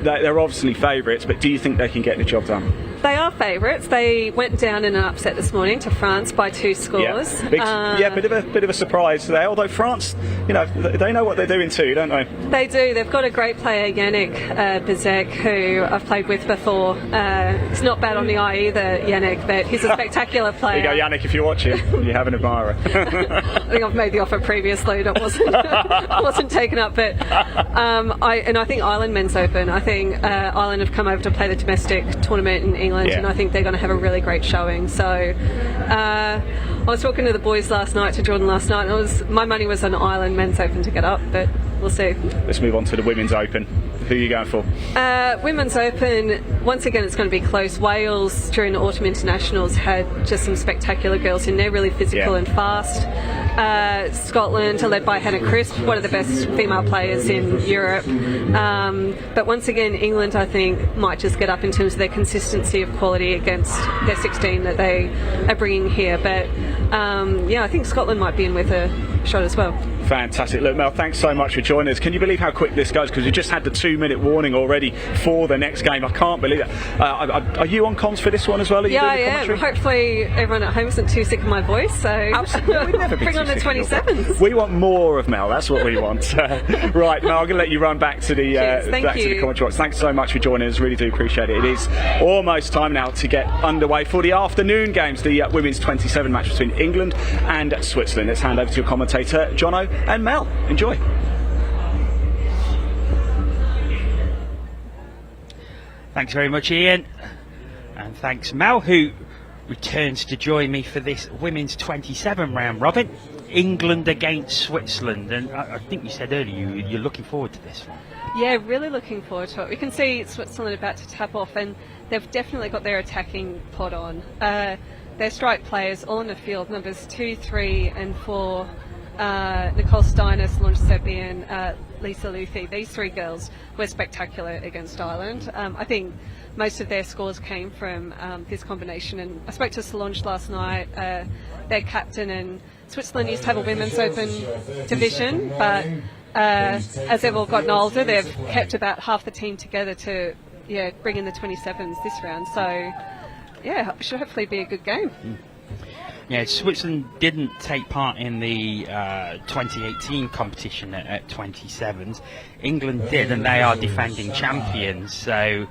They're obviously favourites, but do you think they can get the job done? They are favourites. They went down in an upset this morning to France by 2 scores. Bit of a surprise there. Although France, they know what they're doing too, don't they? They do. They've got a great player, Yannick Bezek, who I've played with before. He's not bad on the eye either, Yannick, but he's a spectacular player. There you go, Yannick, if you're watching. You have an admirer. I think I've made the offer previously. That wasn't taken up. But I think Ireland men's open. I think Ireland have come over to play the domestic tournament in England, and I think they're going to have a really great showing. So I was talking to the boys last night, to Jordan last night, and my money was on Ireland men's open to get up, but we'll see. Let's move on to the women's open. Who are you going for? Women's Open, once again, it's going to be close. Wales, during the Autumn Internationals, had just some spectacular girls in there, really physical and fast. Scotland are led by Hannah Crisp, one of the best female players in Europe. But once again, England, I think, might just get up in terms of their consistency of quality against their 16 that they are bringing here. But I think Scotland might be in with a shot as well. Fantastic. Look, Mel, thanks so much for joining us. Can you believe how quick this goes? Because we just had the 2-minute warning already for the next game. I can't believe it. Are you on comms for this one as well? Are you doing the commentary? Hopefully everyone at home isn't too sick of my voice, so absolutely. We'd never be bring on the 27s. We want more of Mel. That's what we want. Right, Mel, I'm going to let you run back to the commentary box. Thanks so much for joining us. Really do appreciate it. It is almost time now to get underway for the afternoon games, the women's 27 match between England and Switzerland. Let's hand over to your commentator, Jono and Mel. Enjoy. Thanks very much, Ian. And thanks, Mel, who returns to join me for this women's 27 round robin. England against Switzerland, and I think you said earlier you're looking forward to this one. Yeah, really looking forward to it. We can see Switzerland about to tap off, and they've definitely got their attacking pod on. Their strike players all in the field, numbers 2, 3 and 4. Nicole Steiner, Solange Seppian, Lisa Luthi. These three girls were spectacular against Ireland. I think most of their scores came from this combination, and I spoke to Solange last night, their captain, and Switzerland used to have a women's open division, but as they've all gotten older, they've kept about half the team together to bring in the 27s this round. So yeah, it should hopefully be a good game. Yeah, Switzerland didn't take part in the 2018 competition at 27s. England did, and they are defending champions. So,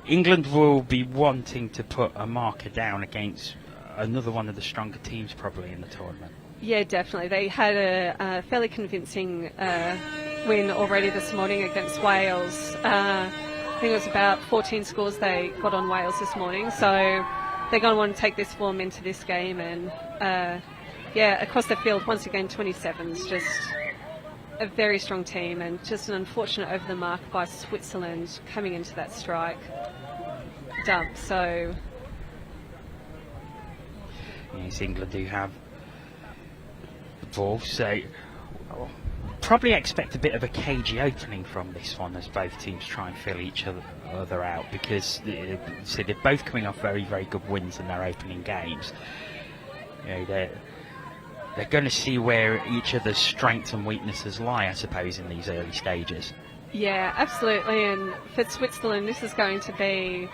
England will be wanting to put a marker down against another one of the stronger teams probably in the tournament. Yeah, definitely. They had a fairly convincing win already this morning against Wales. I think it was about 14 scores they got on Wales this morning. So they're going to want to take this form into this game. And across the field, once again, 27's just a very strong team, and just an unfortunate over the mark by Switzerland coming into that strike dump. So yes, England do have the ball, so probably expect a bit of a cagey opening from this one as both teams try and fill each other out, because they're both coming off very, very good wins in their opening games. They're going to see where each other's strengths and weaknesses lie, I suppose, in these early stages. Yeah, absolutely. And for Switzerland, this is going to be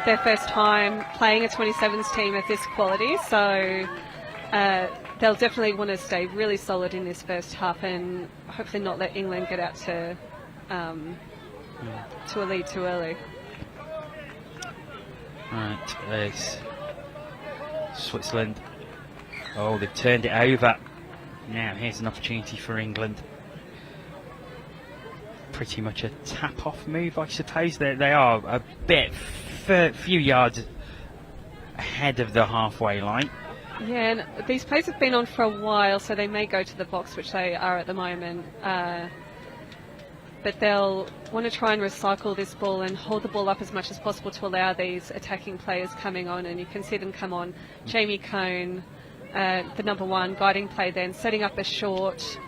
their first time playing a 27s team of this quality. So they'll definitely want to stay really solid in this first half, and hopefully not let England get out to a lead too early. Right, there's Switzerland. Oh, they've turned it over. Now here's an opportunity for England. Pretty much a tap-off move, I suppose. They are a few yards ahead of the halfway line. Yeah, and these plays have been on for a while, so they may go to the box, which they are at the moment. But they'll want to try and recycle this ball and hold the ball up as much as possible to allow these attacking players coming on, and you can see them come on. Jamie Cohn, the number 1, guiding play then, setting up a short.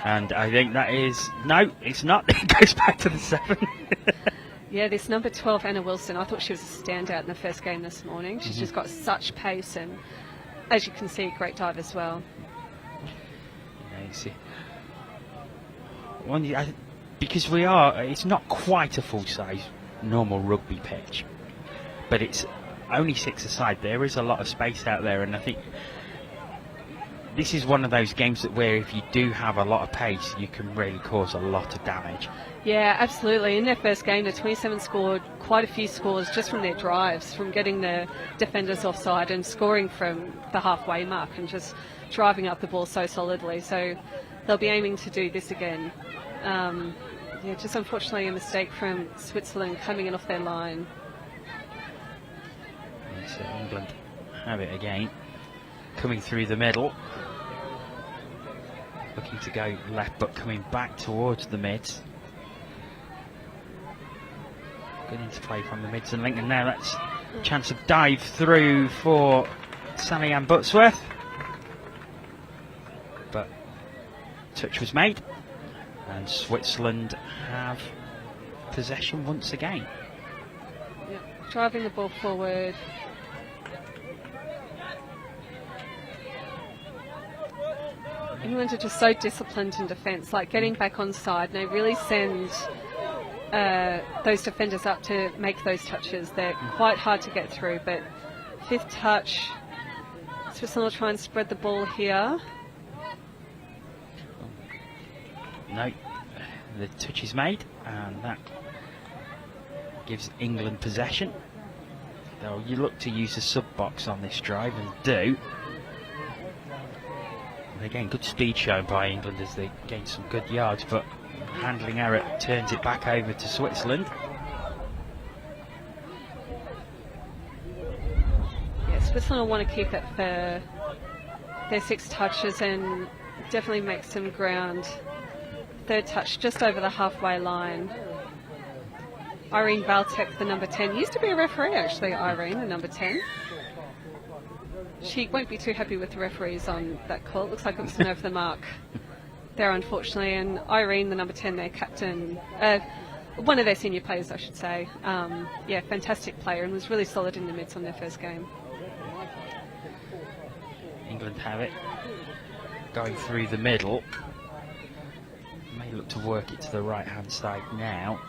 And I think that is... No, it's not. It goes back to the 7. Yeah, this number 12, Anna Wilson, I thought she was a standout in the first game this morning. She's just got such pace, and as you can see, great dive as well. Yeah, you see. Because it's not quite a full-size normal rugby pitch, but it's only 6 aside. There is a lot of space out there, and I think this is one of those games where if you do have a lot of pace, you can really cause a lot of damage. Yeah, absolutely. In their first game, the 27 scored quite a few scores just from their drives, from getting the defenders offside and scoring from the halfway mark and just driving up the ball so solidly. So they'll be aiming to do this again. Just unfortunately a mistake from Switzerland coming in off their line. So England have it again, coming through the middle. Looking to go left, but coming back towards the mids. Good into play from the mids and Lincoln now. That's a chance of dive through for Sally Ann Butsworth. But touch was made, and Switzerland have possession once again. Yep. Driving the ball forward. England are just so disciplined in defence, like getting back on side, and they really send those defenders up to make those touches. They're quite hard to get through, but 5th touch, Switzerland will try and spread the ball here. No, the touch is made, and that gives England possession. Though you look to use the sub-box on this drive, and do. Again, good speed shown by England as they gain some good yards, but handling error turns it back over to Switzerland. Switzerland will want to keep it for their 6 touches and definitely make some ground. Third touch just over the halfway line. Irene Valtek, the number 10, used to be a referee actually, Irene, the number 10. She won't be too happy with the referees on that call. It looks like it was an over the mark there, unfortunately. And Irene, the number 10, their captain, one of their senior players, I should say. Yeah, fantastic player and was really solid in the mids on their first game. England have it going through the middle. May look to work it to the right hand side now.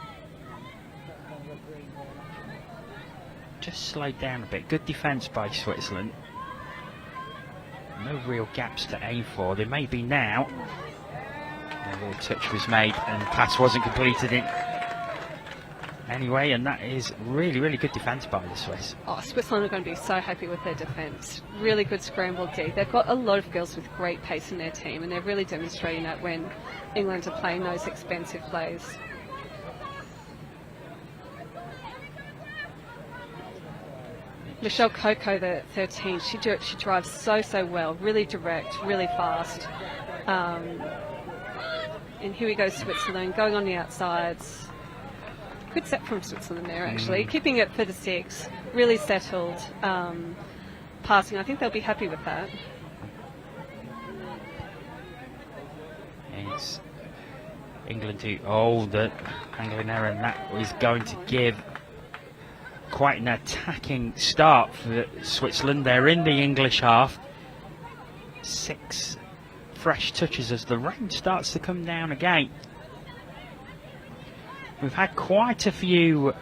Just slowed down a bit. Good defence by Switzerland. No real gaps to aim for. There may be now. A little touch was made and the pass wasn't completed in anyway, and that is really, really good defence by the Swiss. Oh, Switzerland are going to be so happy with their defence. Really good scramble D. They've got a lot of girls with great pace in their team, and they're really demonstrating that when England are playing those expensive plays. Michelle Coco, the 13, she drives so well, really direct, really fast. And here we go, Switzerland, going on the outsides. Good set from Switzerland there, actually. Keeping it for the 6, really settled. Passing, I think they'll be happy with that. It's England to the angling error, and that is going to give quite an attacking start for Switzerland. They're in the English half. 6 fresh touches as the rain starts to come down again. We've had quite a few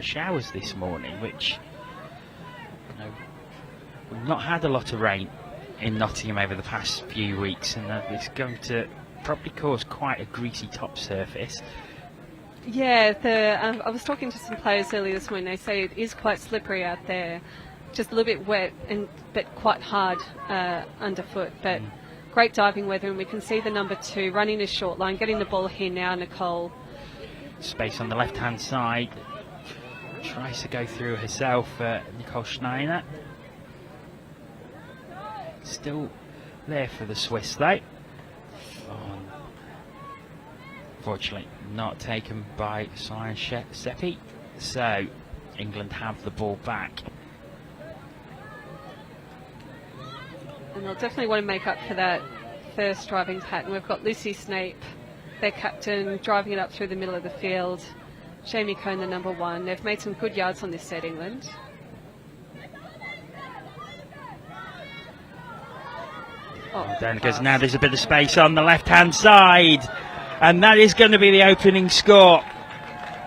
showers this morning, which we've not had a lot of rain in Nottingham over the past few weeks, and it's going to probably cause quite a greasy top surface. Yeah, I was talking to some players earlier this morning. They say it is quite slippery out there, just a little bit wet but quite hard underfoot. But great diving weather, and we can see the number 2 running a short line, getting the ball here now. Nicole. Space on the left-hand side. Tries to go through herself, Nicole Schneider. Still there for the Swiss though. Unfortunately not taken by Sian Seppi, so England have the ball back. And they'll definitely want to make up for that first driving pattern. We've got Lucy Snape, their captain, driving it up through the middle of the field. Jamie Cohn, the number 1. They've made some good yards on this set, England. Down it goes now. There's a bit of space on the left-hand side, and that is going to be the opening score.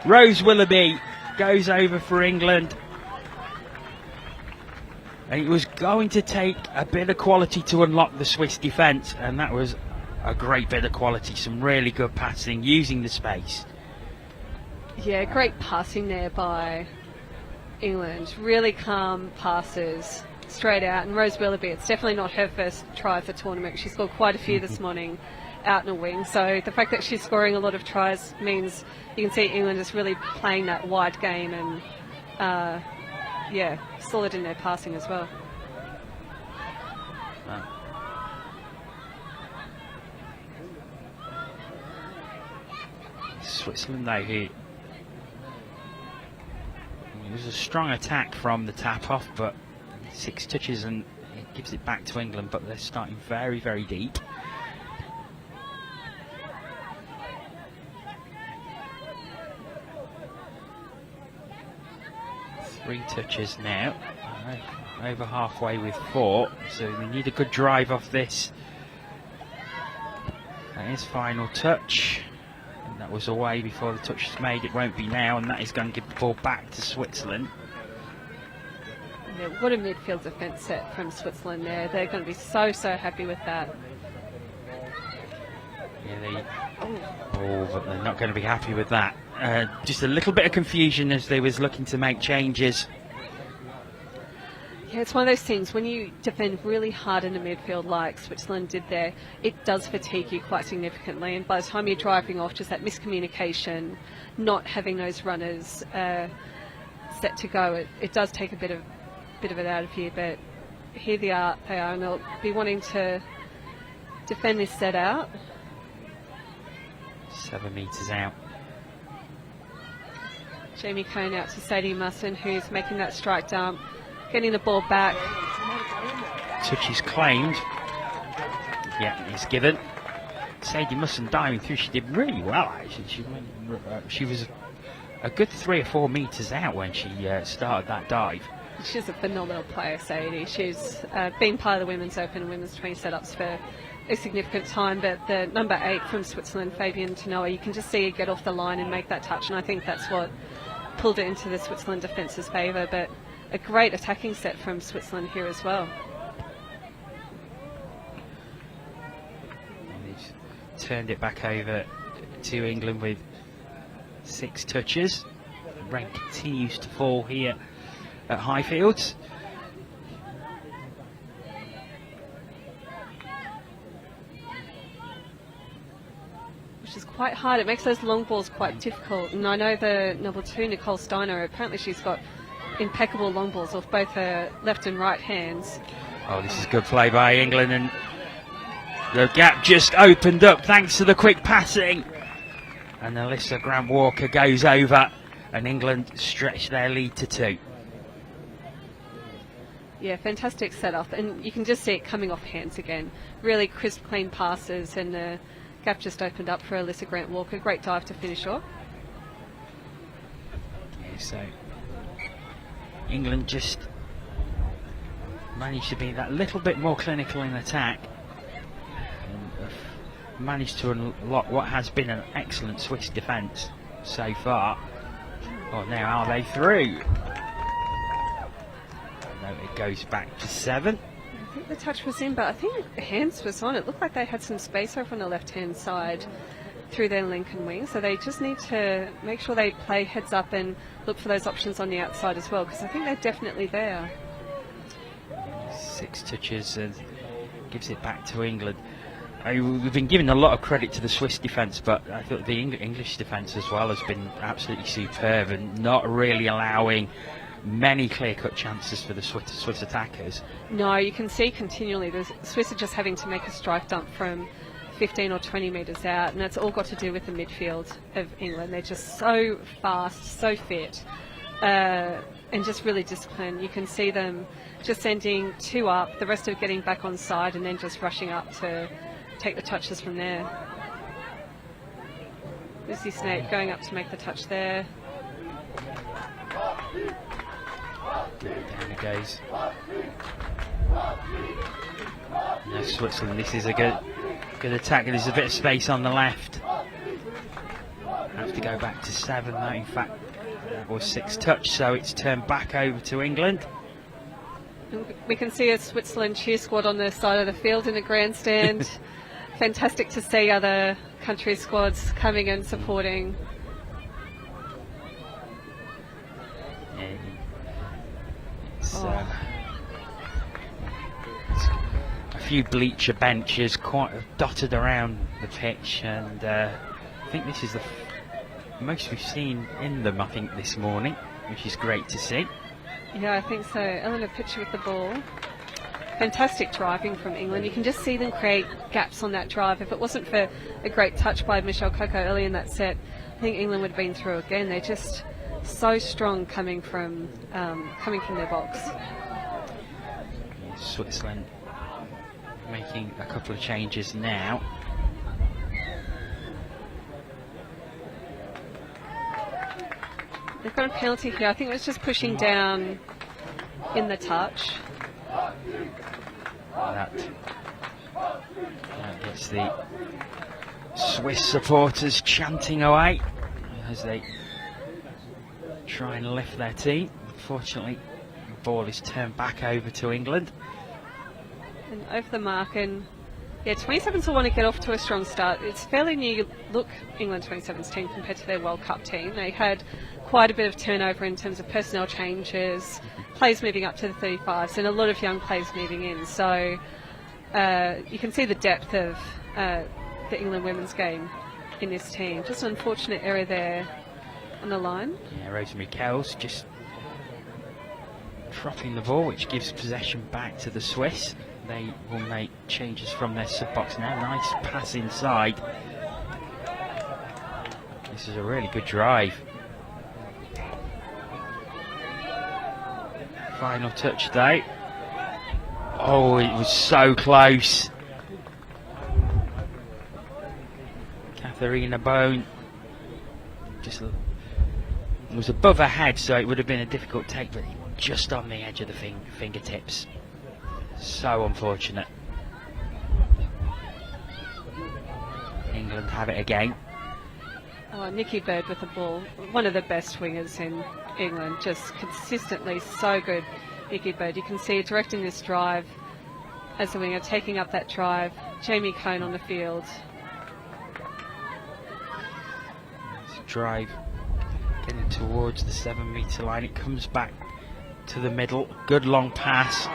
Rose Willoughby goes over for England. And it was going to take a bit of quality to unlock the Swiss defence, and that was a great bit of quality. Some really good passing, using the space. Yeah, great passing there by England. Really calm passes, straight out. And Rose Willoughby, it's definitely not her first try for tournament. She scored quite a few this morning out in a wing. So the fact that she's scoring a lot of tries means you can see England is really playing that wide game and yeah, solid in their passing as well. Switzerland though, it was a strong attack from the tap off, but 6 touches and it gives it back to England, but they're starting very, very deep. Three touches now, over halfway with 4, so we need a good drive off this. That is final touch, and that was away before the touch was made. It won't be now, and that is going to give the ball back to Switzerland. Yeah, what a midfield defence set from Switzerland there. They're going to be so happy with that. Yeah, but they're not going to be happy with that. Just a little bit of confusion as they was looking to make changes. Yeah, it's one of those things, when you defend really hard in the midfield like Switzerland did there, it does fatigue you quite significantly, and by the time you're driving off, just that miscommunication, not having those runners set to go, it does take a bit of bit of it out of here, but here they are, and they'll be wanting to defend this set out. 7 metres out. Jamie Cohn out to Sadie Musson, who's making that strike dump, getting the ball back. Touch is claimed. Yeah, it's given. Sadie Musson diving through. She did really well, actually. She was a good 3 or 4 metres out when she started that dive. She's a phenomenal player, Sadie. She's been part of the Women's Open and Women's 20 setups for a significant time, but the number 8 from Switzerland, Fabienne Tanoa, you can just see her get off the line and make that touch, and I think that's what pulled it into the Switzerland defence's favour, but a great attacking set from Switzerland here as well. And he's turned it back over to England with 6 touches. The rank continues to fall here at Highfields. Which is quite hard. It makes those long balls quite difficult. And I know the number 2, Nicole Steiner, apparently she's got impeccable long balls off both her left and right hands. Oh, this is good play by England, and the gap just opened up thanks to the quick passing. And Alyssa Grant-Walker goes over, and England stretch their lead to 2. Yeah, fantastic setup, and you can just see it coming off hands again. Really crisp, clean passes, and the gap just opened up for Alyssa Grant-Walker. Great dive to finish off. Yeah, so England just managed to be that little bit more clinical in attack, and managed to unlock what has been an excellent Swiss defence so far. Oh, now are they through? No, it goes back to 7. I think the touch was in, but I think the hands was on. It looked like they had some space over on the left-hand side through their Lincoln wing, so they just need to make sure they play heads up and look for those options on the outside as well, because I think they're definitely there. 6 touches and gives it back to England. We've been giving a lot of credit to the Swiss defence, but I thought the English defence as well has been absolutely superb and not really allowing many clear-cut chances for the Swiss attackers. No, you can see continually the Swiss are just having to make a strike dump from 15 or 20 metres out, and that's all got to do with the midfield of England. They're just so fast, so fit, and just really disciplined. You can see them just sending 2 up, the rest of getting back on side, and then just rushing up to take the touches from there. Lucy Snape going up to make the touch there. Down it goes. No, Switzerland, this is a good attack. There's a bit of space on the left. Have to go back to 7 though. In fact, that was 6 touch, so it's turned back over to England. And we can see a Switzerland cheer squad on the side of the field in the grandstand. Fantastic to see other country squads coming and supporting. It's a few bleacher benches quite dotted around the pitch, and I think this is the most we've seen in them, I think, this morning, which is great to see. Yeah, I think so. Eleanor Pitcher with the ball. Fantastic driving from England. You can just see them create gaps on that drive. If it wasn't for a great touch by Michelle Coco early in that set, I think England would have been through again. They're just so strong coming from their box. Switzerland making a couple of changes now. They've got a penalty here. I think it was just pushing down in the touch. That gets the Swiss supporters chanting away as they try and lift their team. Unfortunately, the ball is turned back over to England. And over the mark, and yeah, 27s will want to get off to a strong start. It's fairly new look, England 27s team, compared to their World Cup team. They had quite a bit of turnover in terms of personnel changes, players moving up to the 35s, and a lot of young players moving in. So you can see the depth of the England women's game in this team. Just an unfortunate error there on the line. Yeah, Rosemary Kells just dropping the ball, which gives possession back to the Swiss. They will make changes from their sub-box now. Nice pass inside. This is a really good drive. Final touch though. Oh, it was so close. Katharina Bone just was above her head, so it would have been a difficult take, but just on the edge of the fingertips. So unfortunate. England have it again. Oh, Nikki Bird with the ball, one of the best wingers in England, just consistently so good. Nikki Bird, you can see directing this drive as a winger, taking up that drive. Jamie Cohn on the field. It's a drive getting towards the 7-metre line. It comes back to the middle. Good long pass.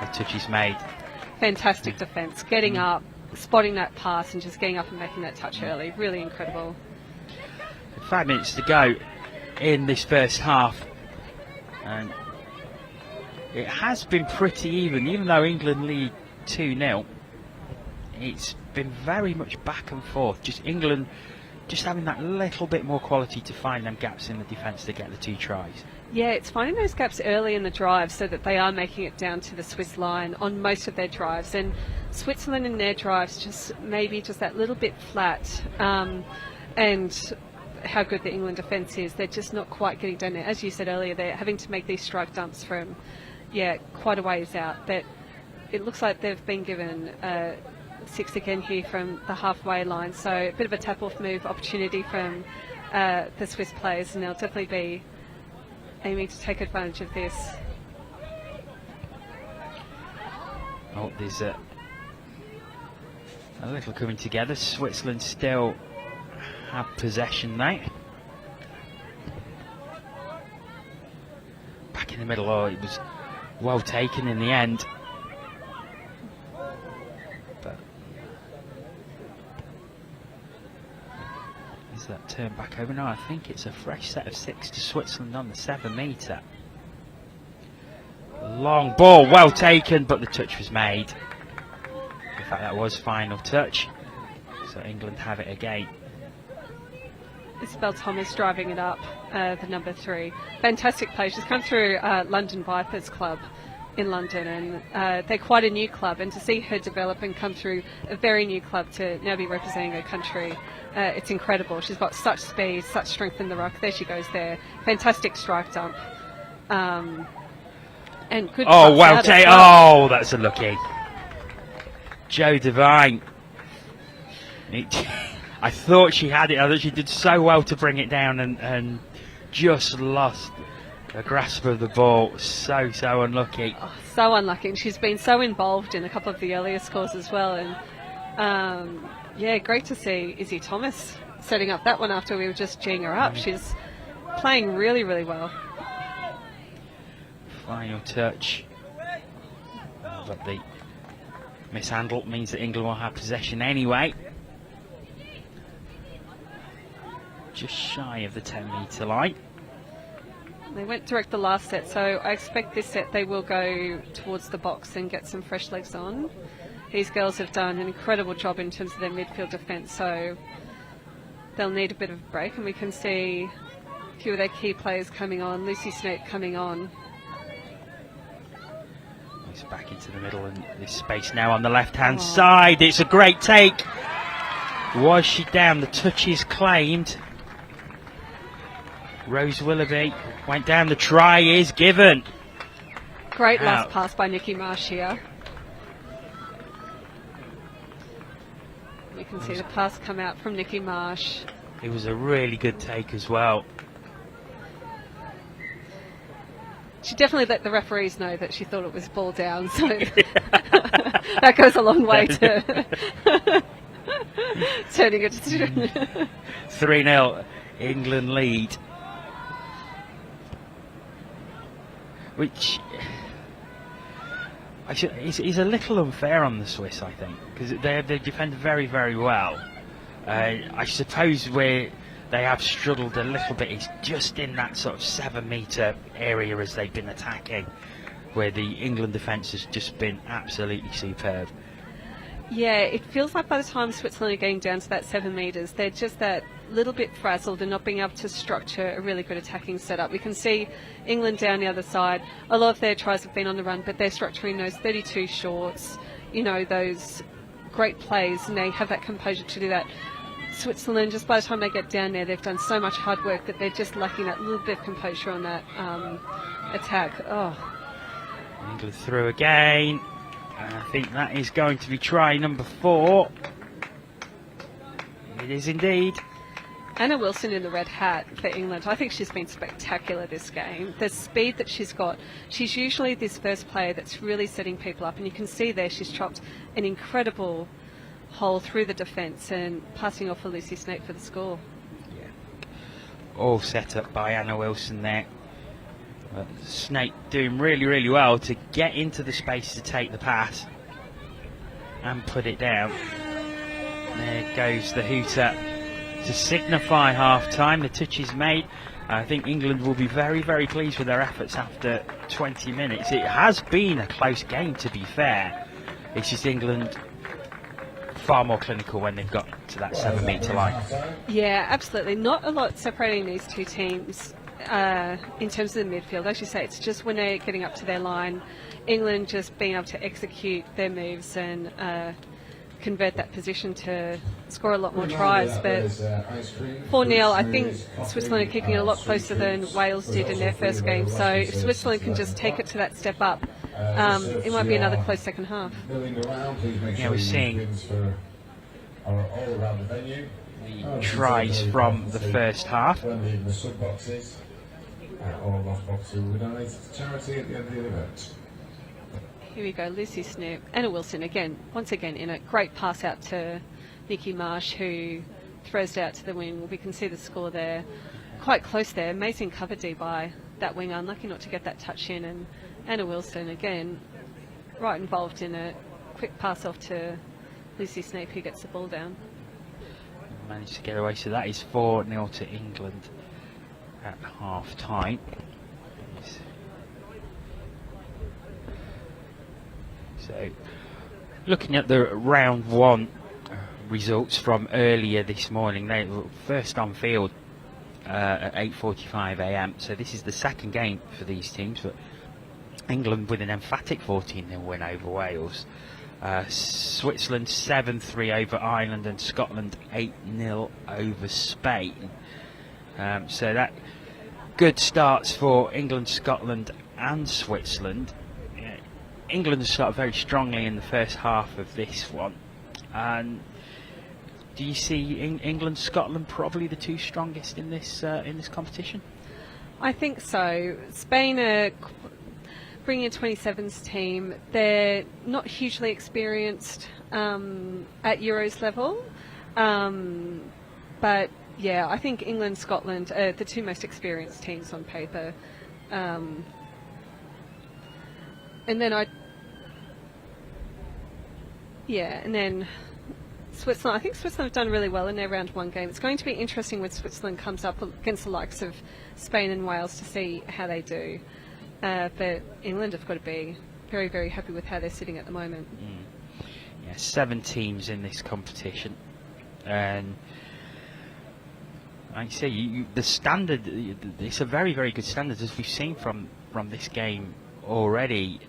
The touch is made. Fantastic defence, getting up, spotting that pass and just getting up and making that touch early. Really incredible. 5 minutes to go in this first half, and it has been pretty even though England lead 2-0. It's been very much back and forth, just England just having that little bit more quality to find them gaps in the defence to get the 2 tries. Yeah, it's finding those gaps early in the drive so that they are making it down to the Swiss line on most of their drives, and Switzerland in their drives just maybe just that little bit flat, and how good the England defence is, they're just not quite getting down there. As you said earlier, they're having to make these strike dumps from quite a ways out, but it looks like they've been given 6 again here from the halfway line, so a bit of a tap-off move opportunity from the Swiss players, and they'll definitely be aiming to take advantage of this. Oh, there's a little coming together. Switzerland still have possession now. Back in the middle. Oh, it was well taken in the end. But is that turn back over? No, I think it's a fresh set of 6 to Switzerland on the 7-metre. Long ball, well taken, but the touch was made. In fact, that was final touch. So England have it again. Isabel Thomas driving it up, the number 3. Fantastic play. She's come through London Vipers Club in London, and they're quite a new club, and to see her develop and come through a very new club to now be representing her country, it's incredible. She's got such speed, such strength in the ruck. There she goes there. Fantastic strike dump. And good. Oh, well taken. Oh, that's unlucky. Joe Devine. I thought she had it. I thought she did so well to bring it down, and just lost the grasp of the ball. So unlucky. Oh, so unlucky. And she's been so involved in a couple of the earlier scores as well. And yeah, great to see Izzy Thomas setting up that one after we were just geeing her up. She's playing really, really well. Final touch. But the mishandle means that England will have possession anyway. Just shy of the 10-metre line. They went direct the last set, so I expect this set they will go towards the box and get some fresh legs on. These girls have done an incredible job in terms of their midfield defence, so they'll need a bit of a break, and we can see a few of their key players coming on. Lucy Snape coming on. He's back into the middle, and this space now on the left-hand side. It's a great take. Was she down? The touch is claimed. Rose Willoughby went down. The try is given. Great last pass by Nikki Marsh here. You can see the pass come out from Nikki Marsh. It was a really good take as well. She definitely let the referees know that she thought it was ball down, so that goes a long way to turning it to 3-0 England lead. Which is a little unfair on the Swiss, I think, because they defend very, very well. I suppose we're they have struggled a little bit. It's just in that sort of 7-metre area as they've been attacking, where the England defence has just been absolutely superb. Yeah, it feels like by the time Switzerland are getting down to that 7 metres, they're just that little bit frazzled and not being able to structure a really good attacking setup. We can see England down the other side. A lot of their tries have been on the run, but they're structuring those 32 shorts, you know, those great plays, and they have that composure to do that. Switzerland, just by the time they get down there, they've done so much hard work that they're just lacking that little bit of composure on that attack. Oh. England through again. And I think that is going to be try number 4. It is indeed. Anna Wilson in the red hat for England. I think she's been spectacular this game. The speed that she's got. She's usually this first player that's really setting people up, and you can see there she's chopped an incredible hole through the defence and passing off for Lucy Snape for the score. Yeah. All set up by Anna Wilson there. Snape doing really well to get into the space to take the pass and put it down. There goes the hooter to signify half time. The touch is made. I think England will be very pleased with their efforts after 20 minutes. It has been a close game, to be fair. It's just England far more clinical when they've got to that 7-metre line. Yeah, absolutely. Not a lot separating these two teams in terms of the midfield. As you say, it's just when they're getting up to their line, England just being able to execute their moves and convert that position to score a lot more tries. But 4-0, I think Switzerland are kicking it a lot closer than Wales did in their first game. So if Switzerland can just take it to that step up, it might be another close second half. Yeah, we're seeing the tries from the first half. All lost boxes will be donated to charity at the end of the event. Here we go, Lucy Snoop. Anna Wilson again, once again in a great pass out to Nikki Marsh, who throws it out to the wing. We can see the score there, quite close there. Amazing cover D by that winger, unlucky not to get that touch in. And Anna Wilson again, right involved in a quick pass off to Lucy Snape, who gets the ball down. Managed to get away, so that is 4-0 to England at half time. So, looking at the round 1 results from earlier this morning, they were first on field at 8:45 AM. So this is the second game for these teams. But England with an emphatic 14-0 win over Wales. Switzerland 7-3 over Ireland, and Scotland 8-0 over Spain. So that good starts for England, Scotland and Switzerland. England started very strongly in the first half of this one. And do you see England, Scotland probably the two strongest in this competition? I think so. Spain are bringing a 27s team. They're not hugely experienced at Euros level, but yeah, I think England, Scotland are the two most experienced teams on paper. And then Switzerland. I think Switzerland have done really well in their round 1 game. It's going to be interesting when Switzerland comes up against the likes of Spain and Wales to see how they do. But England have got to be very happy with how they're sitting at the moment. Yeah, 7 teams in this competition, and I say the standard. It's a very good standard, as we've seen from this game already.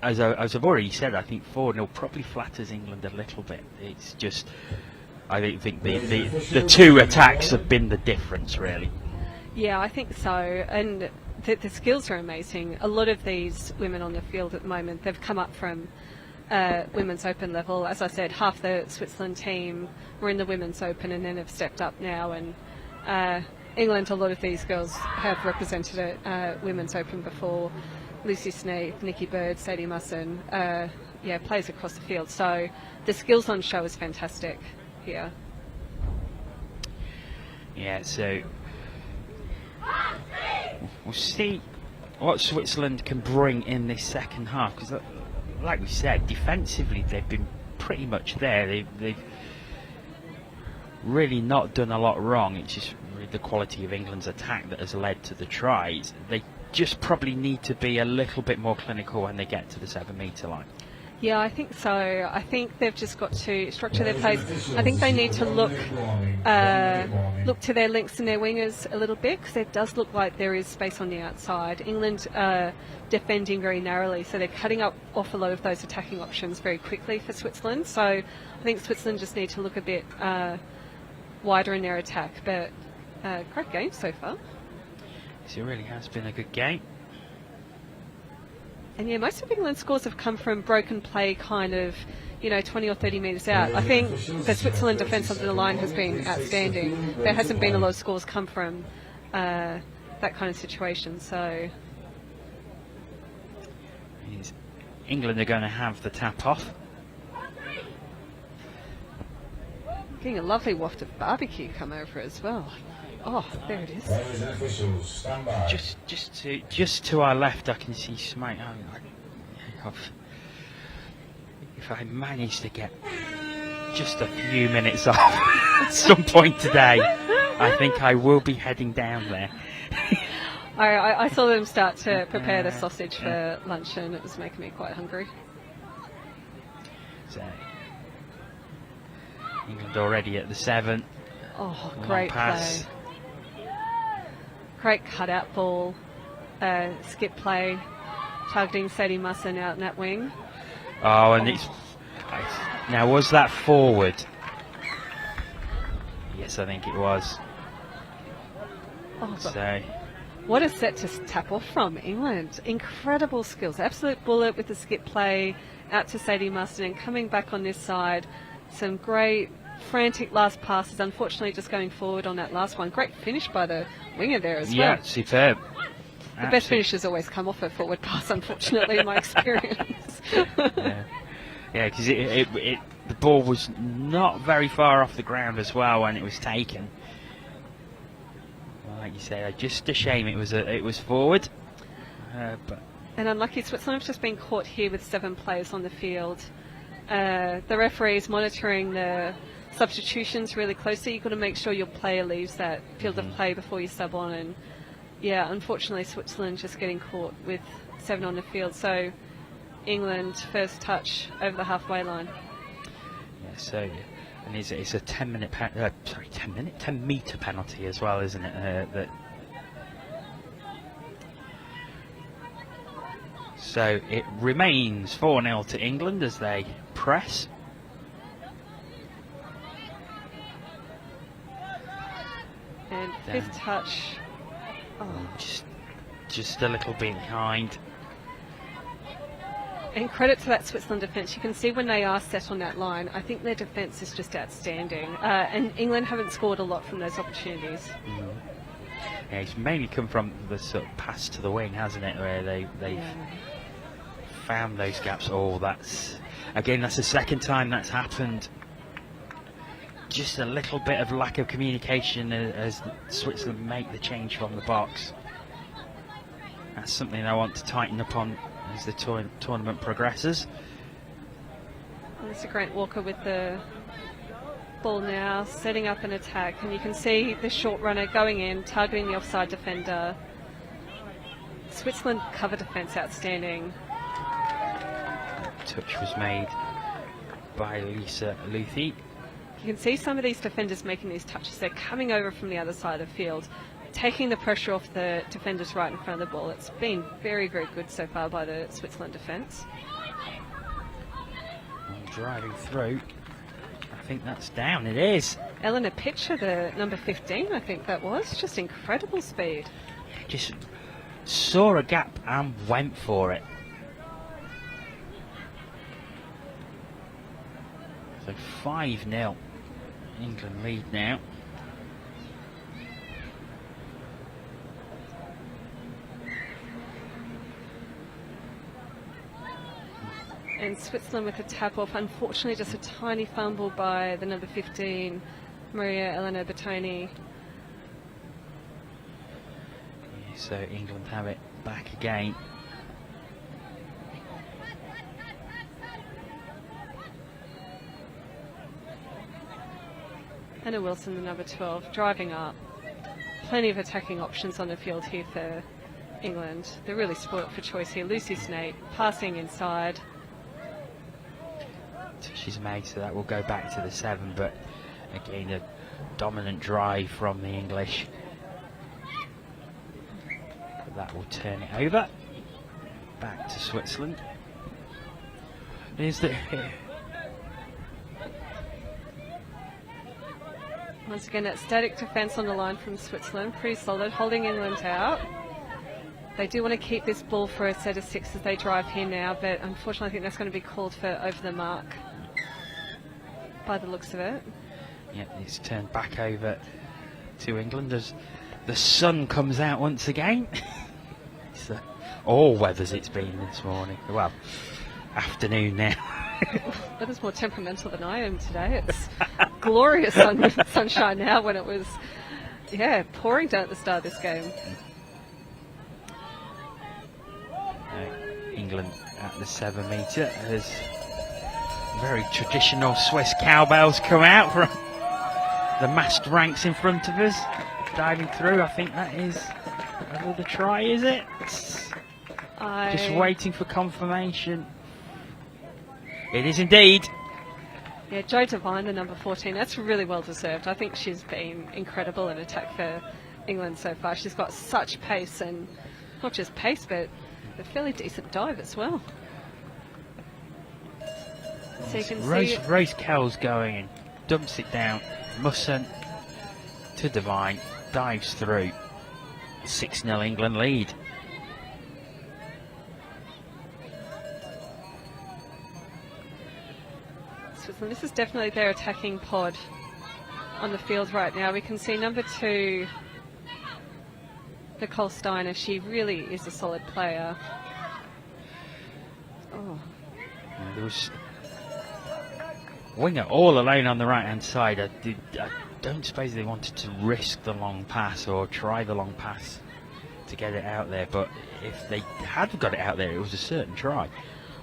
As I've already said, I think 4-0 probably flatters England a little bit. It's just, I think the two attacks have been the difference, really. Yeah, I think so. And the skills are amazing. A lot of these women on the field at the moment, they've come up from Women's Open level. As I said, half the Switzerland team were in the Women's Open and then have stepped up now. And England, a lot of these girls have represented a Women's Open before. Lucy Snape, Nikki Bird, Sadie Musson, plays across the field. So the skills on show is fantastic here. Yeah, so we'll see what Switzerland can bring in this second half, because like we said, defensively they've been pretty much there. They've really not done a lot wrong. It's just really the quality of England's attack that has led to the tries. They just probably need to be a little bit more clinical when they get to the 7-metre line. Yeah, I think so. I think they've just got to structure their plays. I think they need to look to their links and their wingers a little bit, because it does look like there is space on the outside. England defending very narrowly, so they're cutting off a lot of those attacking options very quickly for Switzerland. So I think Switzerland just need to look a bit wider in their attack. But great game so far. Yes, it really has been a good game. And yeah, most of England's scores have come from broken play, kind of, 20 or 30 metres out. I think the Switzerland defence under the line has been outstanding. There hasn't been a lot of scores come from that kind of situation. So England are going to have the tap off. Getting a lovely waft of barbecue come over as well. Oh, there it is. Just to our left, I can see smoke. If I manage to get just a few minutes off at some point today, I think I will be heading down there. I saw them start to prepare the sausage for lunch, and it was making me quite hungry. So, England already at the 7. Oh, great play. Great cutout ball, skip play, targeting Sadie Musson out in that wing. Oh, and now was that forward? Yes, I think it was. Oh, so, what a set to tap off from England. Incredible skills. Absolute bullet with the skip play out to Sadie Musson, and coming back on this side. Some great frantic last passes, unfortunately just going forward on that last one. Great finish by the winger there as well. Yeah, superb. The best finishes always come off a forward pass, unfortunately, in my experience. Yeah, because the ball was not very far off the ground as well when it was taken. Well, like you say, just a shame it was forward. But and unlucky, Switzerland have just been caught here with 7 players on the field. The referee's monitoring the substitutions really closely. You've got to make sure your player leaves that field of play before you sub on, and yeah, unfortunately Switzerland just getting caught with 7 on the field. So England first touch over the halfway line. Yeah, so and it's a 10 metre penalty as well, isn't it? So it remains 4-0 to England as they press. And fifth touch. Oh. Just a little bit behind. And credit to that Switzerland defence. You can see when they are set on that line, I think their defence is just outstanding. And England haven't scored a lot from those opportunities. Yeah, it's mainly come from the sort of pass to the wing, hasn't it? Where they've found those gaps. Oh, that's the second time that's happened. Just a little bit of lack of communication as Switzerland make the change from the box. That's something I want to tighten up on as the tournament progresses. There's a Grant Walker with the ball now, setting up an attack, and you can see the short runner going in, targeting the offside defender. Switzerland cover defence outstanding. Touch was made by Lisa Luthi. You can see some of these defenders making these touches. They're coming over from the other side of the field, taking the pressure off the defenders right in front of the ball. It's been very, very good so far by the Switzerland defence. Driving through. I think that's down. It is. Eleanor Pitcher, the number 15, I think that was. Just incredible speed. Just saw a gap and went for it. So 5-0. England lead now. And Switzerland with a tap off. Unfortunately, just a tiny fumble by the number 15, Maria Elena Bertoni. So England have it back again. Anna Wilson, the number 12, driving up. Plenty of attacking options on the field here for England. They're really spoilt for choice here. Lucy Snape passing inside. She's made, so that will go back to the 7, but again a dominant drive from the English. But that will turn it over. Back to Switzerland. Is the Once again, that static defence on the line from Switzerland, pretty solid, holding England out. They do want to keep this ball for a set of 6 as they drive here now, but unfortunately I think that's going to be called for over the mark by the looks of it. Yeah, it's turned back over to England as the sun comes out once again. It's all weathers it's been this morning. Well, afternoon now. Weather's more temperamental than I am today. It's glorious sunshine now when it was, pouring down at the start of this game. England at the 7 metre as very traditional Swiss cowbells come out from the massed ranks in front of us, diving through. I think that is another try, is it? Just waiting for confirmation. It is indeed. Yeah, Jo Devine, the number 14, that's really well deserved. I think she's been incredible in attack for England so far. She's got such pace, and not just pace, but a fairly decent dive as well. So you can see Rose Kell's going and dumps it down. Musson to Devine, dives through. 6-0 England lead. Switzerland, this is definitely their attacking pod on the field right now. We can see number 2, Nicole Steiner. She really is a solid player. Oh. Yeah, there was Winger all alone on the right hand side. I don't suppose they wanted to risk the long pass or try the long pass to get it out there, but if they had got it out there, it was a certain try.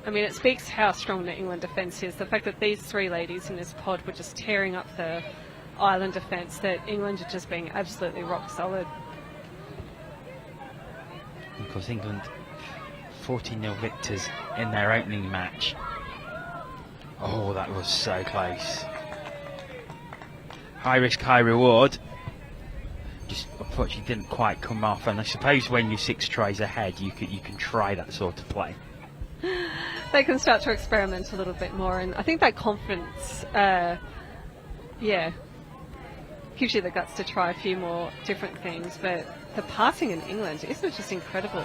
I mean, it speaks how strong the England defence is. The fact that these 3 ladies in this pod were just tearing up the Ireland defence, that England are just being absolutely rock solid. Of course, England 14-0 victors in their opening match. Oh, that was so close. High risk, high reward. Just unfortunately didn't quite come off, and I suppose when you're 6 tries ahead, you can try that sort of play. They can start to experiment a little bit more, and I think that confidence, gives you the guts to try a few more different things. But the passing in England isn't just incredible.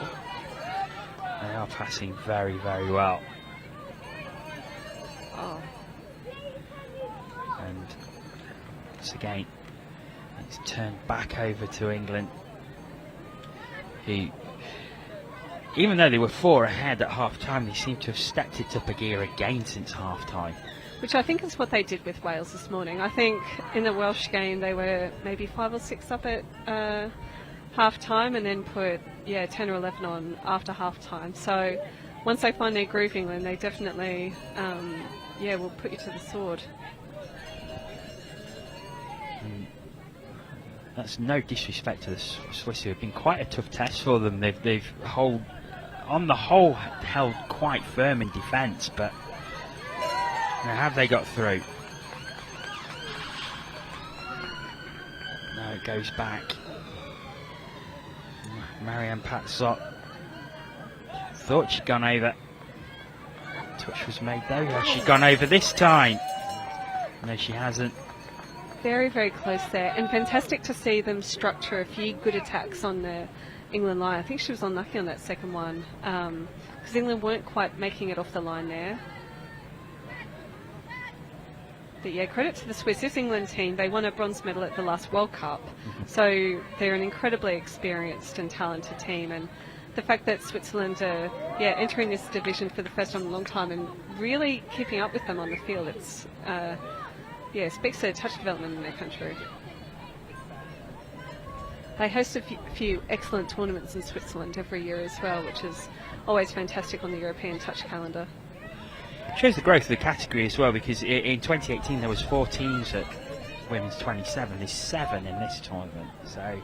They are passing very, very well. Oh. And once again, it's turned back over to England, who, even though they were 4 ahead at half-time, they seem to have stepped it up a gear again since half-time. Which I think is what they did with Wales this morning. I think in the Welsh game they were maybe 5 or 6 up at half-time, and then put 10 or 11 on after half-time. So once they find their groove, England, they definitely will put you to the sword. That's no disrespect to the Swiss, who have been quite a tough test for them. They've on the whole held quite firm in defence, but now have they got through? No, it goes back. Marianne Patzot thought she'd gone over. Touch was made though. Has she gone over this time? No, she hasn't. Very, very close there, and fantastic to see them structure a few good attacks on the England line. I think she was unlucky on that second one, because England weren't quite making it off the line there. But yeah, credit to the Swiss. This England team, they won a bronze medal at the last World Cup, so they're an incredibly experienced and talented team. And the fact that Switzerland are entering this division for the first time in a long time and really keeping up with them on the field, it's speaks to touch development in their country. They host a few excellent tournaments in Switzerland every year as well, which is always fantastic on the European touch calendar. It shows the growth of the category as well, because in 2018 there was 4 teams at women's 27. There's 7 in this tournament, so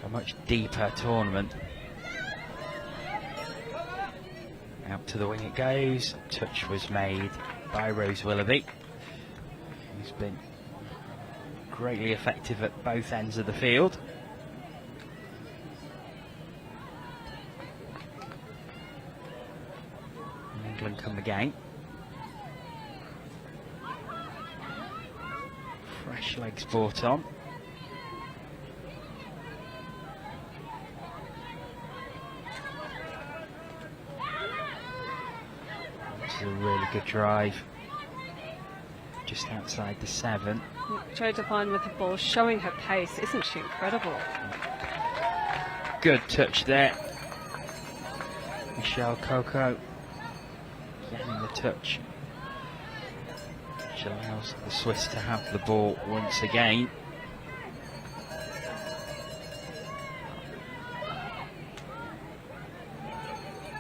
a much deeper tournament. Out to the wing it goes. Touch was made by Rose Willoughby, who's been greatly effective at both ends of the field. England come again. Fresh legs brought on. This is a really good drive. Just outside the 7. Jo Devine with the ball, showing her pace. Isn't she incredible? Good touch there. Michelle Coco getting the touch, which allows the Swiss to have the ball once again.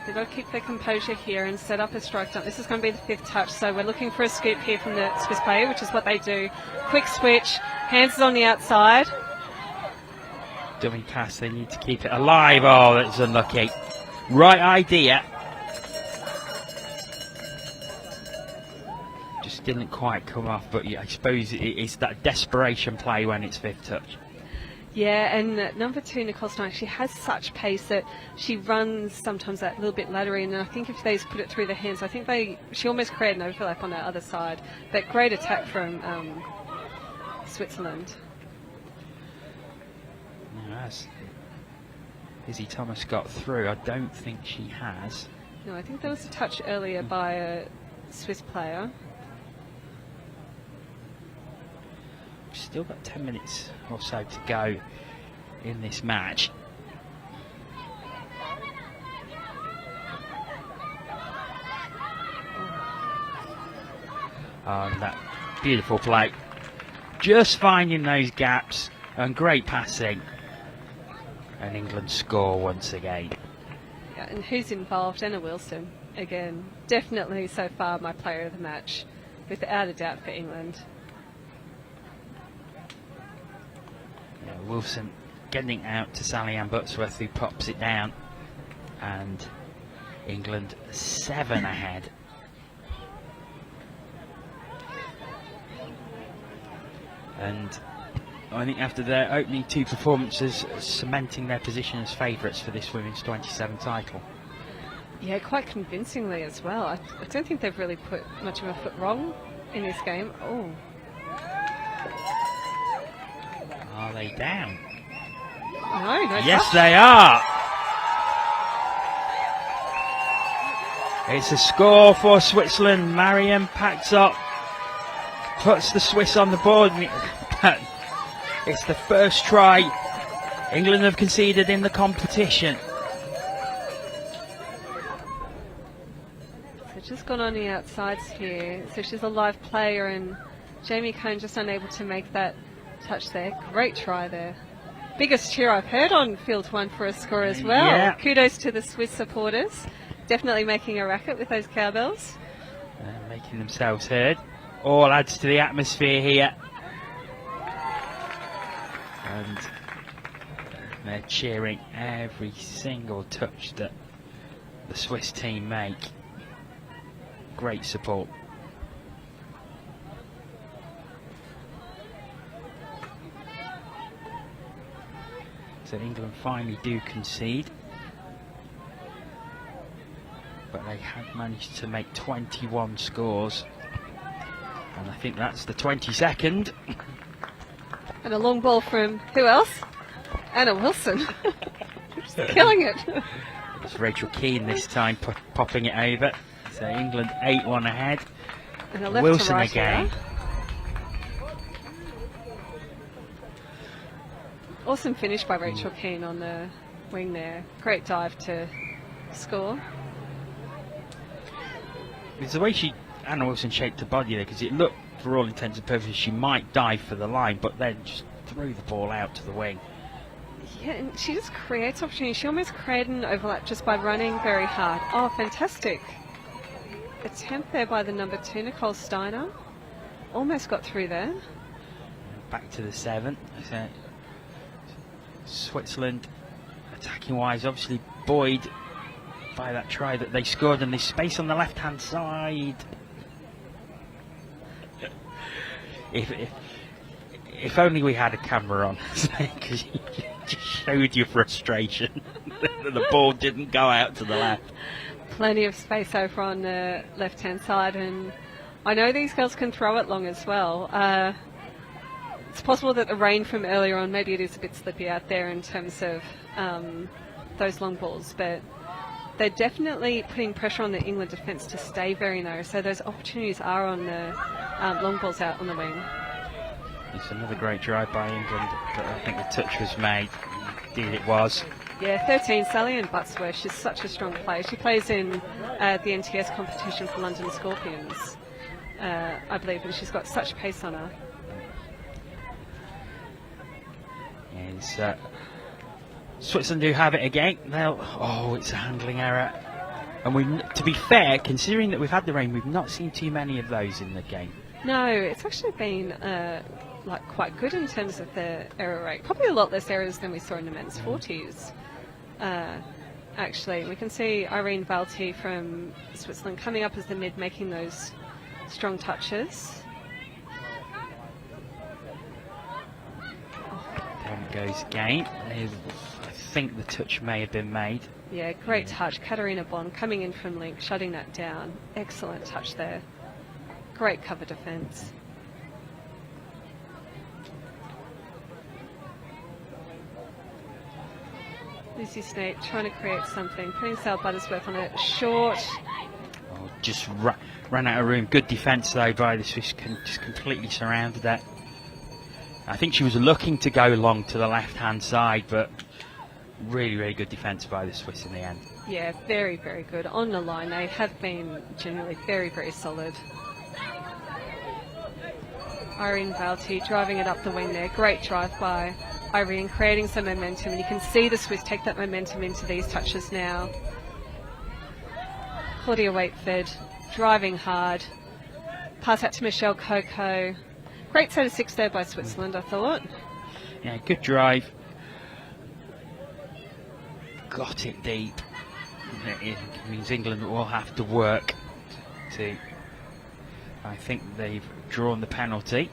They've got to keep their composure here and set up a strike dump. This is going to be the 5th touch, so we're looking for a scoop here from the Swiss player, which is what they do. Quick switch, hands is on the outside. Dummy pass, they need to keep it alive. Oh, that's unlucky. Right idea. Just didn't quite come off, but yeah, I suppose it's that desperation play when it's 5th touch. Yeah, and number 2, Nicole Stein, she has such pace that she runs sometimes that little bit laddery, and I think if they put it through the hands, I think she almost created an overlap on that other side. But great attack from Switzerland. Has Izzy Thomas got through? I don't think she has. No, I think there was a touch earlier by a Swiss player. Still got 10 minutes or so to go in this match. And that beautiful play, just finding those gaps, and great passing, and England score once again. Yeah, and who's involved? Anna Wilson again, definitely so far my player of the match, without a doubt, for England. Wilson getting out to Sally Ann Butsworth, who pops it down, and England 7 ahead. And I think after their opening 2 performances, cementing their position as favourites for this women's 27 title. Yeah, quite convincingly as well. I don't think they've really put much of a foot wrong in this game. Oh. Are they down? No, yes, they are. It's a score for Switzerland. Mariam packs up, puts the Swiss on the board. It's the first try England have conceded in the competition. So just gone on the outsides here. So she's a live player, and Jamie Cohn just unable to make that touch there. Great try there. Biggest cheer I've heard on field 1 for a score as well. Yeah. Kudos to the Swiss supporters. Definitely making a racket with those cowbells. Making themselves heard. All adds to the atmosphere here. And they're cheering every single touch that the Swiss team make. Great support. So England finally do concede, but they had managed to make 21 scores, and I think that's the 22nd. And a long ball from who else? Anna Wilson. Just killing it. It's Rachel Keane this time popping it over. So England 8-1 ahead. And a left Wilson to right again. Here. Awesome finish by Rachel Keane on the wing there. Great dive to score. It's the way Anna Wilson shaped her body there, because it looked, for all intents and purposes, she might dive for the line, but then just threw the ball out to the wing. Yeah, and she just creates opportunity. She almost created an overlap just by running very hard. Oh, fantastic. Attempt there by the number 2, Nicole Steiner. almost got through there. Back to the 7. So Switzerland, attacking wise, obviously buoyed by that try that they scored, and there's space on the left-hand side. If only we had a camera on, because you just showed your frustration that the ball didn't go out to the left. Plenty of space over on the left-hand side, and I know these girls can throw it long as well. It's possible that the rain from earlier on, maybe it is a bit slippy out there in terms of those long balls, but they're definitely putting pressure on the England defence to stay very narrow, so those opportunities are on the long balls out on the wing. It's another great drive by England, but I think the touch was made. Indeed it was. Yeah, 13, Sally Ann Buttsworth. She's such a strong player. She plays in the NTS competition for London Scorpions, I believe, and she's got such pace on her. And Switzerland do have it again. It's a handling error. And to be fair, considering that we've had the rain, we've not seen too many of those in the game. No, it's actually been quite good in terms of the error rate. Probably a lot less errors than we saw in the men's 40s. Actually, we can see Irene Valti from Switzerland coming up as the mid, making those strong touches. There it goes again. I think the touch may have been made. Yeah, great touch. Katarina Bond coming in from link, shutting that down. Excellent touch there. Great cover defence. Lucy Snape trying to create something, putting Sal Buttersworth on it short. Just ran out of room. Good defence though by the Swiss, just completely surrounded that. I think she was looking to go long to the left hand side, but really, really good defence by the Swiss in the end. Yeah, very, very good. On the line, they have been generally very, very solid. Irene Valti driving it up the wing there. Great drive by Irene, creating some momentum, and you can see the Swiss take that momentum into these touches now. Claudia Waitford driving hard. Pass out to Michelle Coco. Great set of 6 there by Switzerland, I thought. Yeah, good drive. Got it deep. It means England will have to work to... I think they've drawn the penalty.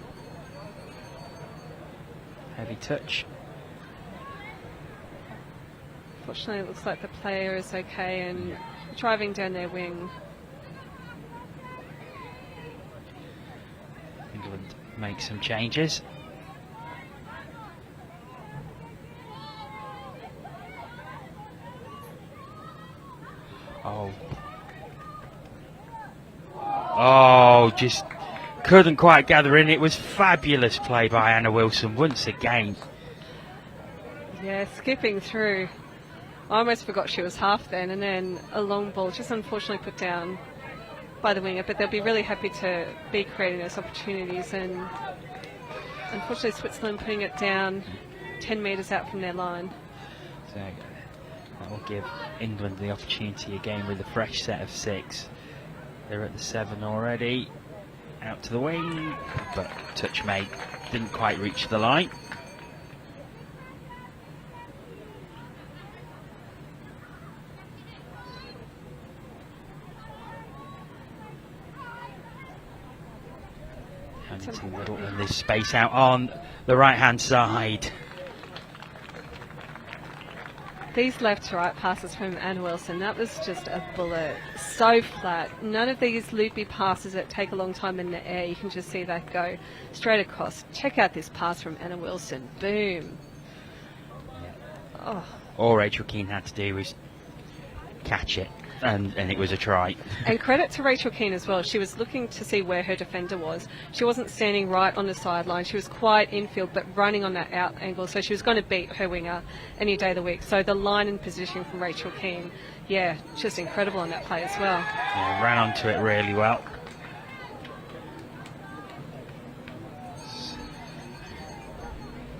Heavy touch. Fortunately, it looks like the player is okay and driving down their wing. England make some changes. Just couldn't quite gather in. It was fabulous play by Anna Wilson once again. Yeah, skipping through. I almost forgot she was half then, and then a long ball just unfortunately put down by the winger, but they'll be really happy to be creating those opportunities, and unfortunately Switzerland putting it down 10 metres out from their line. So that will give England the opportunity again with a fresh set of 6. They're at the 7 already. Out to the wing, but touch made, didn't quite reach the line. Too little, and there's space out on the right hand side. These left to right passes from Anna Wilson, that was just a bullet. So flat. None of these loopy passes that take a long time in the air. You can just see that go straight across. Check out this pass from Anna Wilson. Boom. Oh. All Rachel Keane had to do was catch it, and it was a try. And credit to Rachel Keane as well. She was looking to see where her defender was. She wasn't standing right on the sideline. She was quite infield, but running on that out angle. So she was going to beat her winger any day of the week. So the line and positioning from Rachel Keane, yeah, just incredible on that play as well. Yeah, ran onto it really well.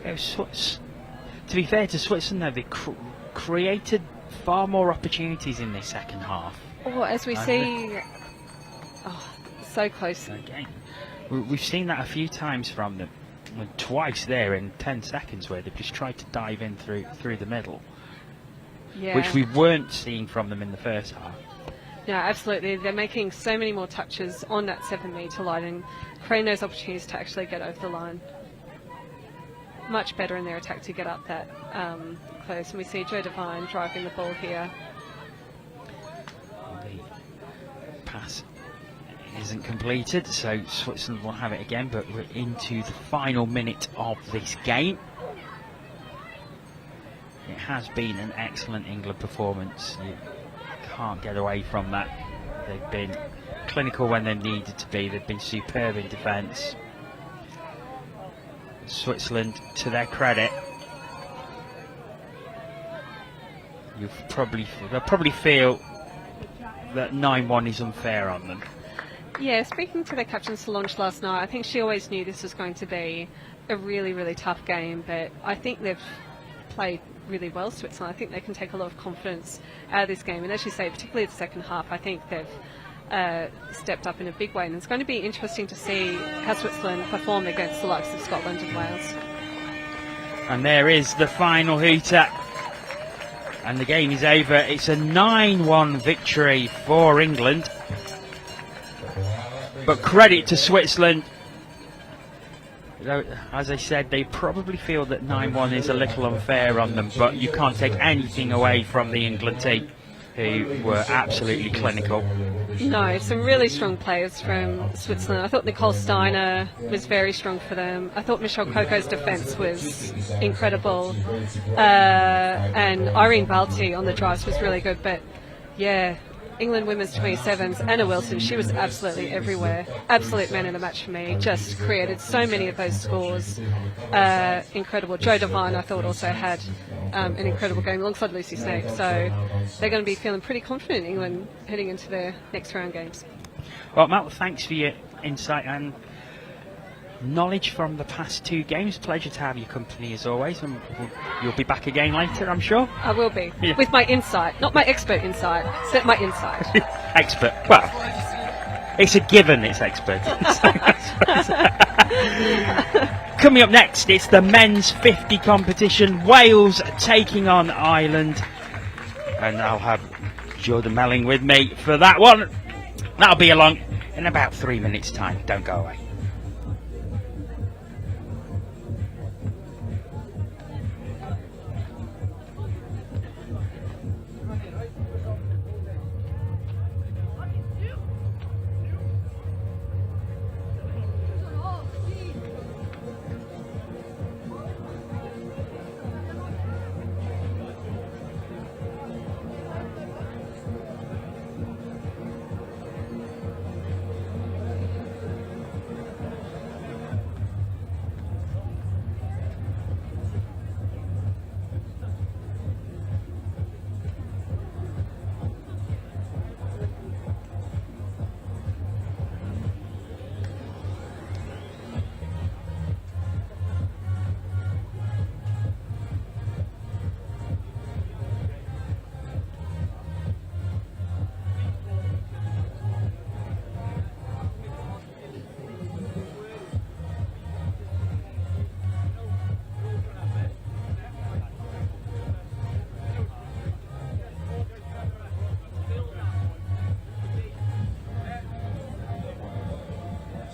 To be fair to Switzerland, though, they created far more opportunities in this second half. Oh, as we see, so close. Again, We've seen that a few times from them. Twice there in 10 seconds where they've just tried to dive in through the middle, Yeah. which we weren't seeing from them in the first half. Yeah, absolutely. They're making so many more touches on that 7-metre line and creating those opportunities to actually get over the line. Much better in their attack to get up that close. And we see Joe Devine driving the ball here. The pass isn't completed, so Switzerland will have it again, but we're into the final minute of this game. It has been an excellent England performance. You can't get away from that. They've been clinical when they needed to be. They've been superb in defence. Switzerland, to their credit, they'll probably feel that 9-1 is unfair on them. Yeah, speaking to their captain Solange last night, I think she always knew this was going to be a really, really tough game, but I think they've played really well, Switzerland. I think they can take a lot of confidence out of this game, and as you say, particularly the second half, I think they've stepped up in a big way, and it's going to be interesting to see how Switzerland perform against the likes of Scotland and Wales. And there is the final hooter, and the game is over. It's a 9-1 victory for England, but credit to Switzerland. As I said, they probably feel that 9-1 is a little unfair on them, but you can't take anything away from the England team, who were absolutely clinical. No, some really strong players from Switzerland. I thought Nicole Steiner was very strong for them. I thought Michelle Coco's defence was incredible. And Irene Balti on the drives was really good. But yeah, England women's 27s, Anna Wilson, she was absolutely everywhere. Absolute man in the match for me. Just created so many of those scores. Incredible. Joe Devine, I thought, also had an incredible game alongside Lucy Snake. So they're going to be feeling pretty confident, England, heading into their next round games. Well, Matt, thanks for your insight and knowledge from the past 2 games. Pleasure to have your company as always, and you'll be back again later, I'm sure. I will be, Yeah. with my insight, not my expert insight, but my insight. Expert. Well, it's a given it's expert. Coming up next, it's the men's 50 competition. Wales taking on Ireland, and I'll have Jordan Melling with me for that one. That'll be along in about 3 minutes' time. Don't go away.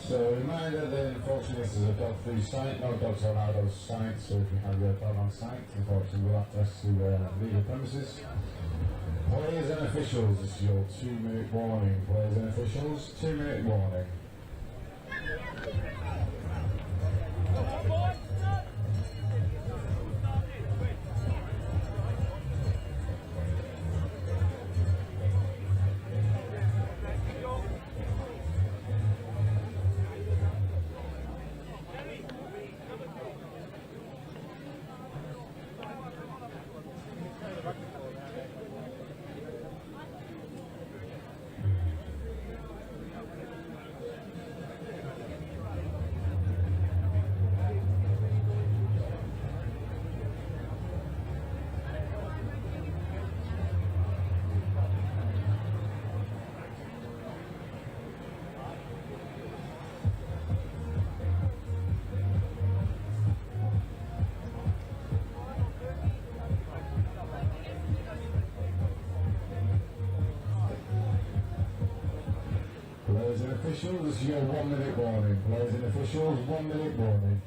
So a reminder that unfortunately this is a dog-free site, no dogs are allowed on site, so if you have your dog on site, unfortunately we'll have to ask you to leave the premises. Players and officials, this is your 2-minute warning. Players and officials, 2-minute warning. officials, this is your 1 minute warning. Players and officials, 1 minute warning.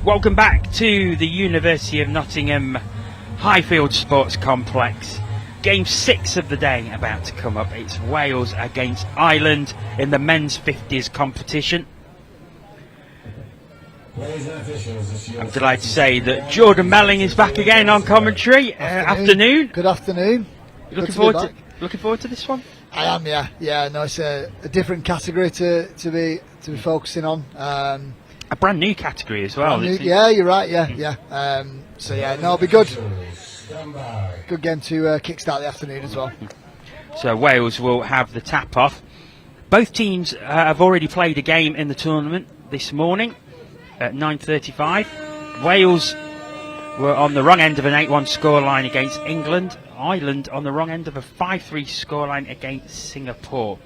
Welcome back to the University of Nottingham Highfields Sports Complex. Game 6 of the day about to come up. It's Wales against Ireland in the men's 50s competition. I'm delighted to say that Jordan Melling is back again on commentary. Afternoon. Good afternoon. Looking forward to this one? I am, yeah. Yeah, no, it's a different category to be focusing on. A brand new category as well. Yeah, you're right. Yeah. So yeah, no, it'll be good. Good game to kickstart the afternoon as well. So Wales will have the tap off. Both teams have already played a game in the tournament this morning at 9:35. Wales were on the wrong end of an 8-1 scoreline against England. Ireland on the wrong end of a 5-3 scoreline against Singapore.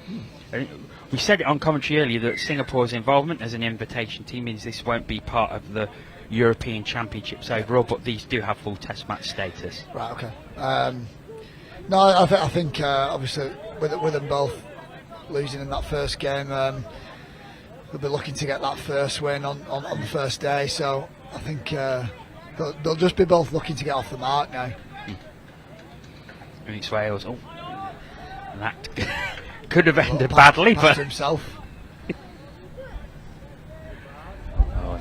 We said it on commentary earlier that Singapore's involvement as an invitation team means this won't be part of the European Championships overall, but these do have full test match status. Right, okay. No, I think obviously with them both losing in that first game, they'll be looking to get that first win on the first day, so I think they'll just be both looking to get off the mark now. It's Wales. Oh, and that could have ended badly, but himself.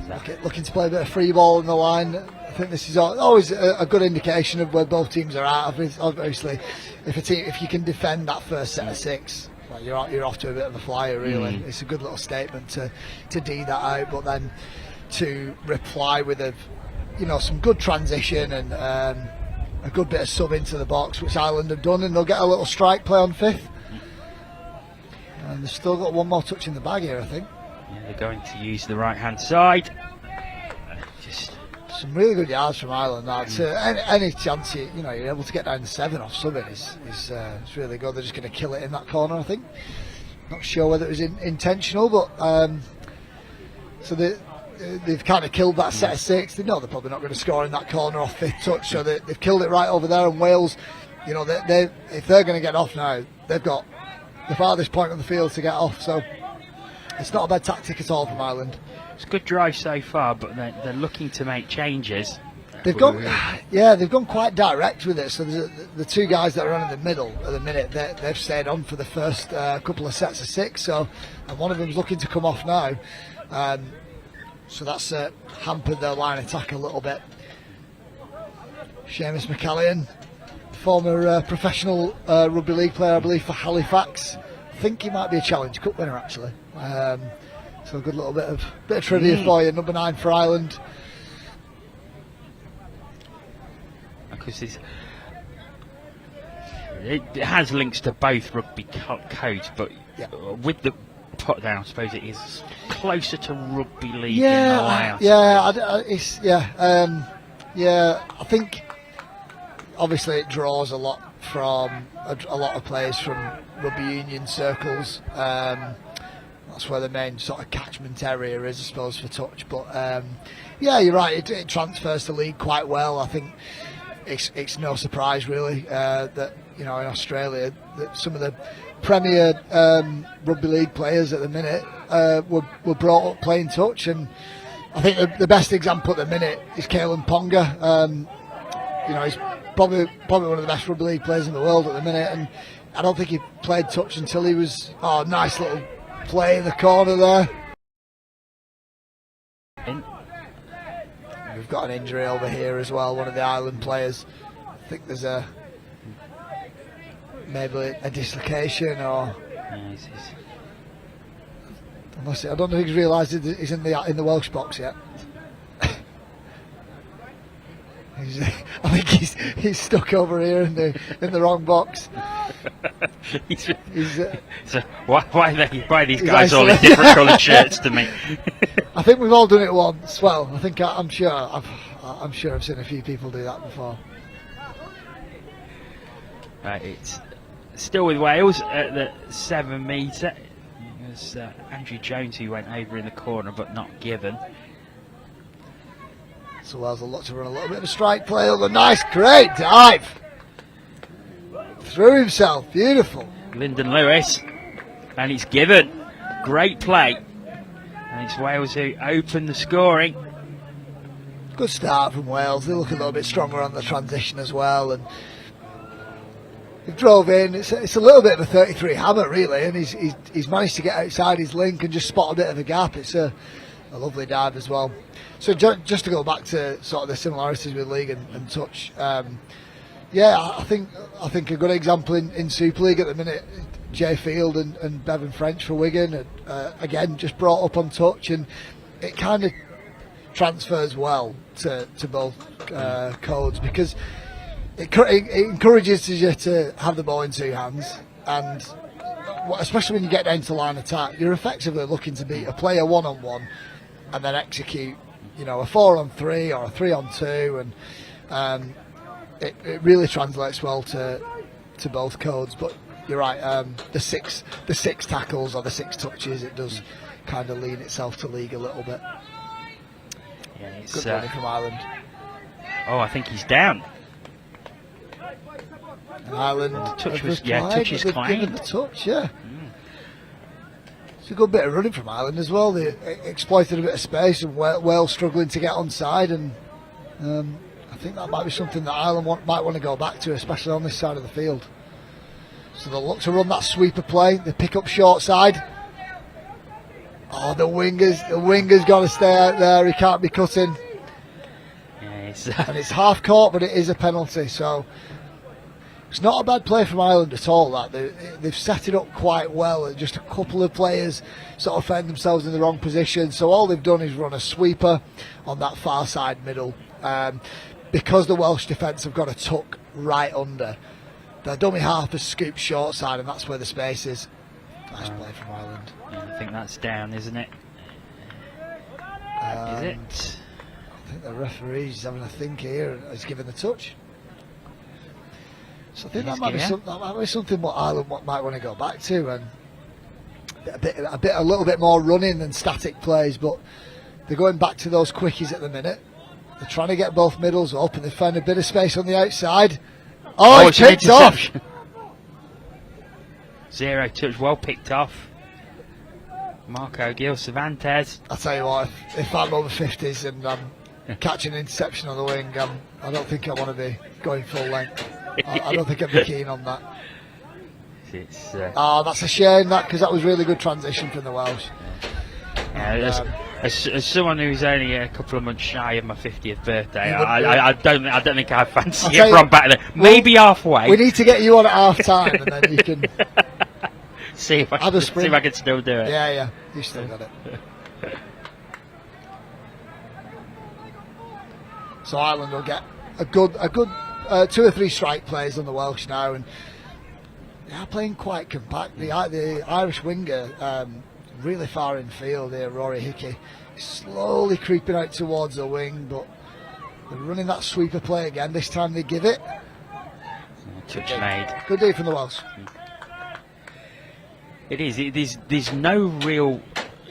No. Looking to play a bit of free ball in the line. I think this is always a good indication of where both teams are at. Obviously, if you can defend that first set of 6, well, you're off to a bit of a flyer. Really, it's a good little statement to D that out, but then to reply with some good transition and a good bit of sub into the box, which Ireland have done, and they'll get a little strike play on 5th. And they've still got one more touch in the bag here, I think. Yeah, they're going to use the right-hand side. Just some really good yards from Ireland. Any chance you're able to get down to 7 off subbing is really good. They're just going to kill it in that corner, I think. Not sure whether it was intentional, but so they've kind of killed that set of 6. They know they're probably not going to score in that corner off 5th touch, so they've killed it right over there. And Wales, if they're going to get off now, they've got the farthest point on the field to get off, so it's not a bad tactic at all from Ireland. It's a good drive so far, but they're looking to make changes. They've gone quite direct with it. So the two guys that are on in the middle at the minute, they've stayed on for the first couple of sets of 6. And one of them's looking to come off now. So that's hampered their line attack a little bit. Seamus McCallion, former professional rugby league player, I believe, for Halifax. I think he might be a Challenge Cup winner, actually. So a good little bit of trivia for you. Number 9 for Ireland. Because it has links to both rugby codes, but with the put down, I suppose it is closer to rugby league in a way. I think obviously it draws a lot from a lot of players from rugby union circles. That's where the main sort of catchment area is, I suppose, for touch. But you're right. It transfers to league quite well. I think it's no surprise really that in Australia that some of the premier rugby league players at the minute were brought up playing touch, and I think the best example at the minute is Kalen Ponga. He's probably one of the best rugby league players in the world at the minute, and I don't think he played touch until he was nice little play in the corner there. We've got an injury over here as well, one of the Ireland players. I think there's maybe a dislocation or unless I don't know if he's realised he's in the Welsh box yet. I think he's stuck over here in the wrong box. So why are these guys all in different coloured shirts to me? I think we've all done it once. Well, I think I'm sure I've seen a few people do that before. Right, it's still with Wales at the 7 metre. was Andrew Jones who went over in the corner but not given. So Wales will look to run a little bit of a strike play. Oh, nice, great dive. Threw himself, beautiful. Lyndon Lewis, and it's given. Great play. And it's Wales who open the scoring. Good start from Wales. They look a little bit stronger on the transition as well, and he drove in. It's a little bit of a 33 hammer really, and he's managed to get outside his link and just spot a bit of a gap. It's a lovely dive as well. So just to go back to sort of the similarities with league and touch, yeah, I think a good example in Super League at the minute, Jay Field and Bevan French for Wigan, again just brought up on touch, and it kind of transfers well to both codes, because it encourages you to have the ball in two hands, and especially when you get down to line attack, you're effectively looking to beat a player one-on-one and then execute, you know, a 4-on-3 or a 3-on-2, and it really translates well to both codes. But you're right, the six tackles or the 6 touches, it does kind of lean itself to league a little bit. Yeah, it's, good running from Ireland. Oh, I think he's down. And Ireland, touch is claimed. The touch, yeah. It's a good bit of running from Ireland as well. They exploited a bit of space, and Wales struggling to get onside, and I think that might be something that Ireland might want to go back to, especially on this side of the field. So they'll look to run that sweeper play. They pick up short side. Oh, the winger's got to stay out there. He can't be cutting. Yes. And it's half court, but it is a penalty. So it's not a bad play from Ireland at all. That they've set it up quite well. Just a couple of players sort of found themselves in the wrong position. So all they've done is run a sweeper on that far side middle. Because the Welsh defence have got a tuck right under, their dummy half has scooped short side, and that's where the space is. Nice play from Ireland. Yeah, I think that's down, isn't it? Is it? I think the referee's having a think here and has given the touch. So I think that might be something what Ireland might want to go back to, and a little bit more running than static plays. But they're going back to those quickies at the minute. They're trying to get both middles up, and they found a bit of space on the outside. Oh, it's picked off. 0 touch, well picked off. Marco Gil Cervantes. I'll tell you what, if I'm over 50s and I'm catching an interception on the wing, I don't think I want to be going full length. I don't think I'd be keen on that. That's a shame, because that was really good transition from the Welsh. As someone who's only a couple of months shy of my 50th birthday, I don't think I fancy it from back there. Maybe halfway. We need to get you on at half time, and then you can see if I can still do it. Yeah, you still got it. So Ireland will get a good 2 or 3 strike plays on the Welsh now, and they are playing quite compact. The Irish winger, really far in field here, Rory Hickey, slowly creeping out towards the wing, but they're running that sweeper play again. This time they give it. Touch made. Good day from the Welsh. It is. There's no real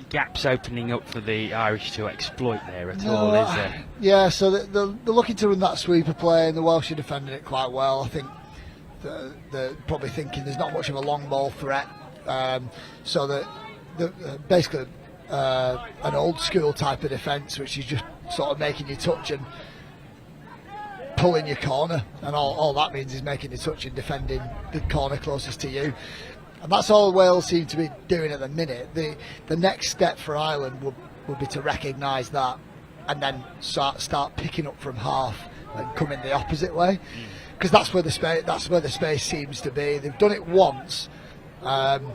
gaps opening up for the Irish to exploit there at all, is there? Yeah, so they're looking to run that sweeper play, and the Welsh are defending it quite well. I think they're probably thinking there's not much of a long ball threat, so that basically an old school type of defence, which is just sort of making you touch and pulling your corner, and all that means is making you touch and defending the corner closest to you. And that's all Wales seem to be doing at the minute. The next step for Ireland would be to recognise that, and then start picking up from half and coming the opposite way, because that's where the space seems to be. They've done it once, and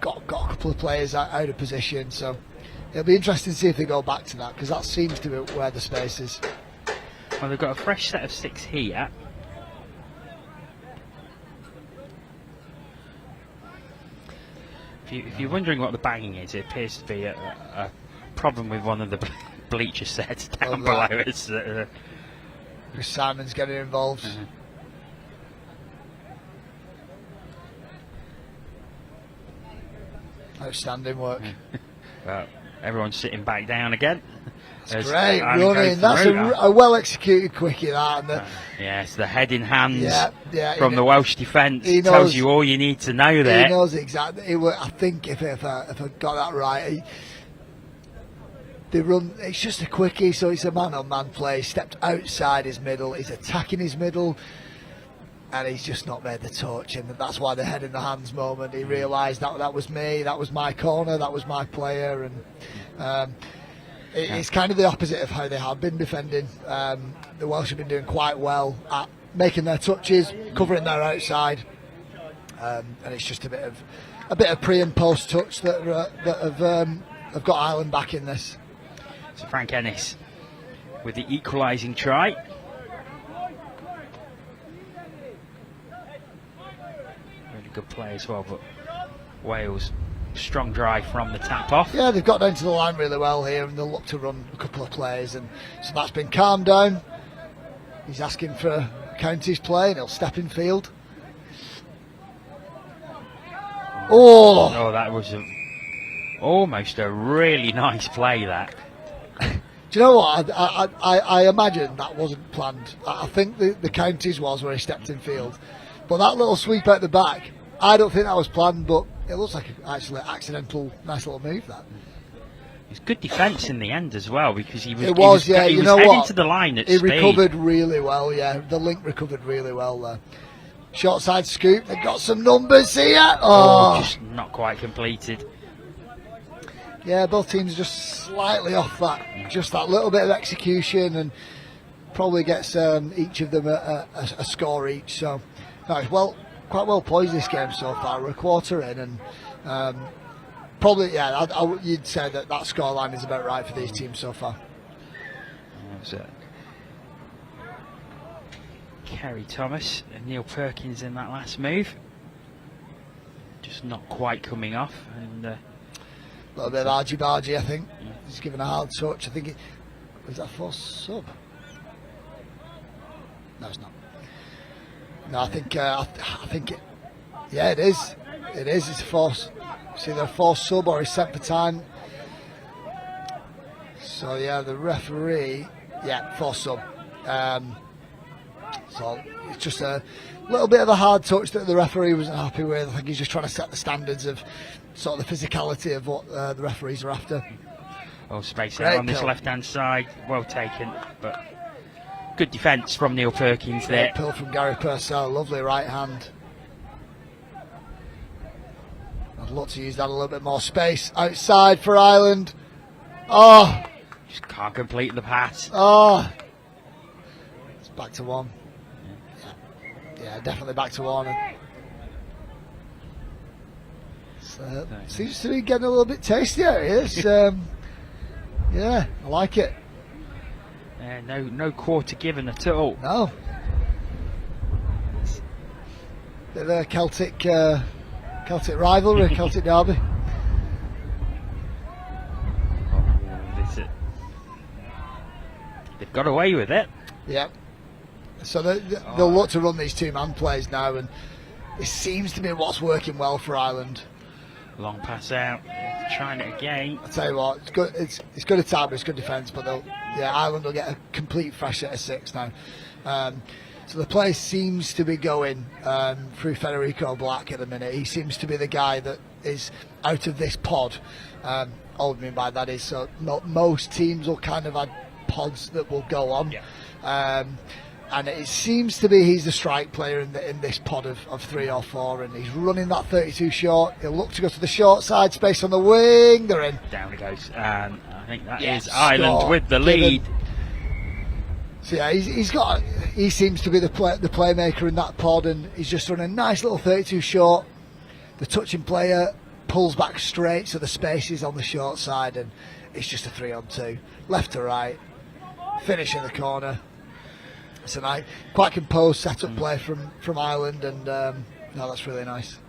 got a couple of players out of position. So it'll be interesting to see if they go back to that, because that seems to be where the space is. Well, they've got a fresh set of 6 here. If you're wondering what the banging is, it appears to be a problem with one of the bleacher sets down below us. Chris Simon's getting involved. Outstanding work. Well, everyone's sitting back down again. That's great running. That's a well executed quickie, that. And yes, the head in hands from the Welsh defence tells you all you need to know there. He knows exactly. I think if I got that right, they run. It's just a quickie, so it's a man-on-man play. He stepped outside his middle. He's attacking his middle, and he's just not made the touch. And that's why the head in the hands moment. He realised that was me. That was my corner. That was my player. And it's kind of the opposite of how they have been defending. The Welsh have been doing quite well at making their touches, covering their outside, and it's just a bit of pre and post touch that have got Ireland back in this. So Frank Ennis with the equalising try. Really good play as well, but Wales, strong drive from the tap off. Yeah, they've got down to the line really well here, and they'll look to run a couple of plays, and so that's been calmed down. He's asking for a counties play, and he'll step in field. Oh, that was almost a really nice play, that. Do you know what? I imagine that wasn't planned. I think the counties was where he stepped in field, but that little sweep out the back, I don't think that was planned, but it looks like actually an accidental, nice little move, that. It's good defence in the end as well, because he was heading to the line at speed. He recovered really well, yeah. The link recovered really well there. Short side scoop, they've got some numbers here. Just not quite completed. Yeah, both teams just slightly off that, just that little bit of execution, and probably gets each of them a score each. So, no, it's quite well poised this game so far. We're a quarter in, and probably, you'd say that scoreline is about right for these teams so far. Kerry Thomas and Neil Perkins in that last move, just not quite coming off, and a little bit of argy-bargy, I think. He's given a hard touch. I think was that forced sub? No, it's not. No, I think it. Yeah, it is. It is. It's a force. It's either a forced sub or he's set for time. So yeah, the referee. Yeah, forced sub. So it's just a little bit of a hard touch that the referee wasn't happy with. I think he's just trying to set the standards of sort of the physicality of what the referees are after. Well, space out on this left-hand side, well taken, but good defence from Neil Perkins there. Pill from Gary Purcell, lovely right hand. I'd love to use that a little bit more space outside for Ireland. Oh, just can't complete the pass. Oh, it's back to one. Yeah, definitely back to one. Seems to be getting a little bit tasty out here. Yeah, I like it. No quarter given at all. No. Bit of a Celtic rivalry, Celtic derby. They've got away with it. Yeah. So they'll look to run these two-man plays now, and it seems to be what's working well for Ireland. Long pass out, trying it again. I'll tell you what, it's good. It's good attack, but it's good defence. But Ireland will get a complete fresh set of six now. So the play seems to be going through Federico Black at the minute. He seems to be the guy that is out of this pod. All I mean by that is, so most teams will kind of have pods that will go on. Yeah. And it seems to be he's the strike player in this pod of 3 or 4, and he's running that 32 short. He'll look to go to the short side, space on the wing. They're in. Down it goes, and I think that is Ireland with the lead. So yeah, he seems to be the playmaker in that pod, and he's just running a nice little 32 short. The touching player pulls back straight, so the space is on the short side, and it's just a 3-on-2, left to right, finish in the corner. It's a nice, quite composed set-up play from Ireland, and no, that's really nice.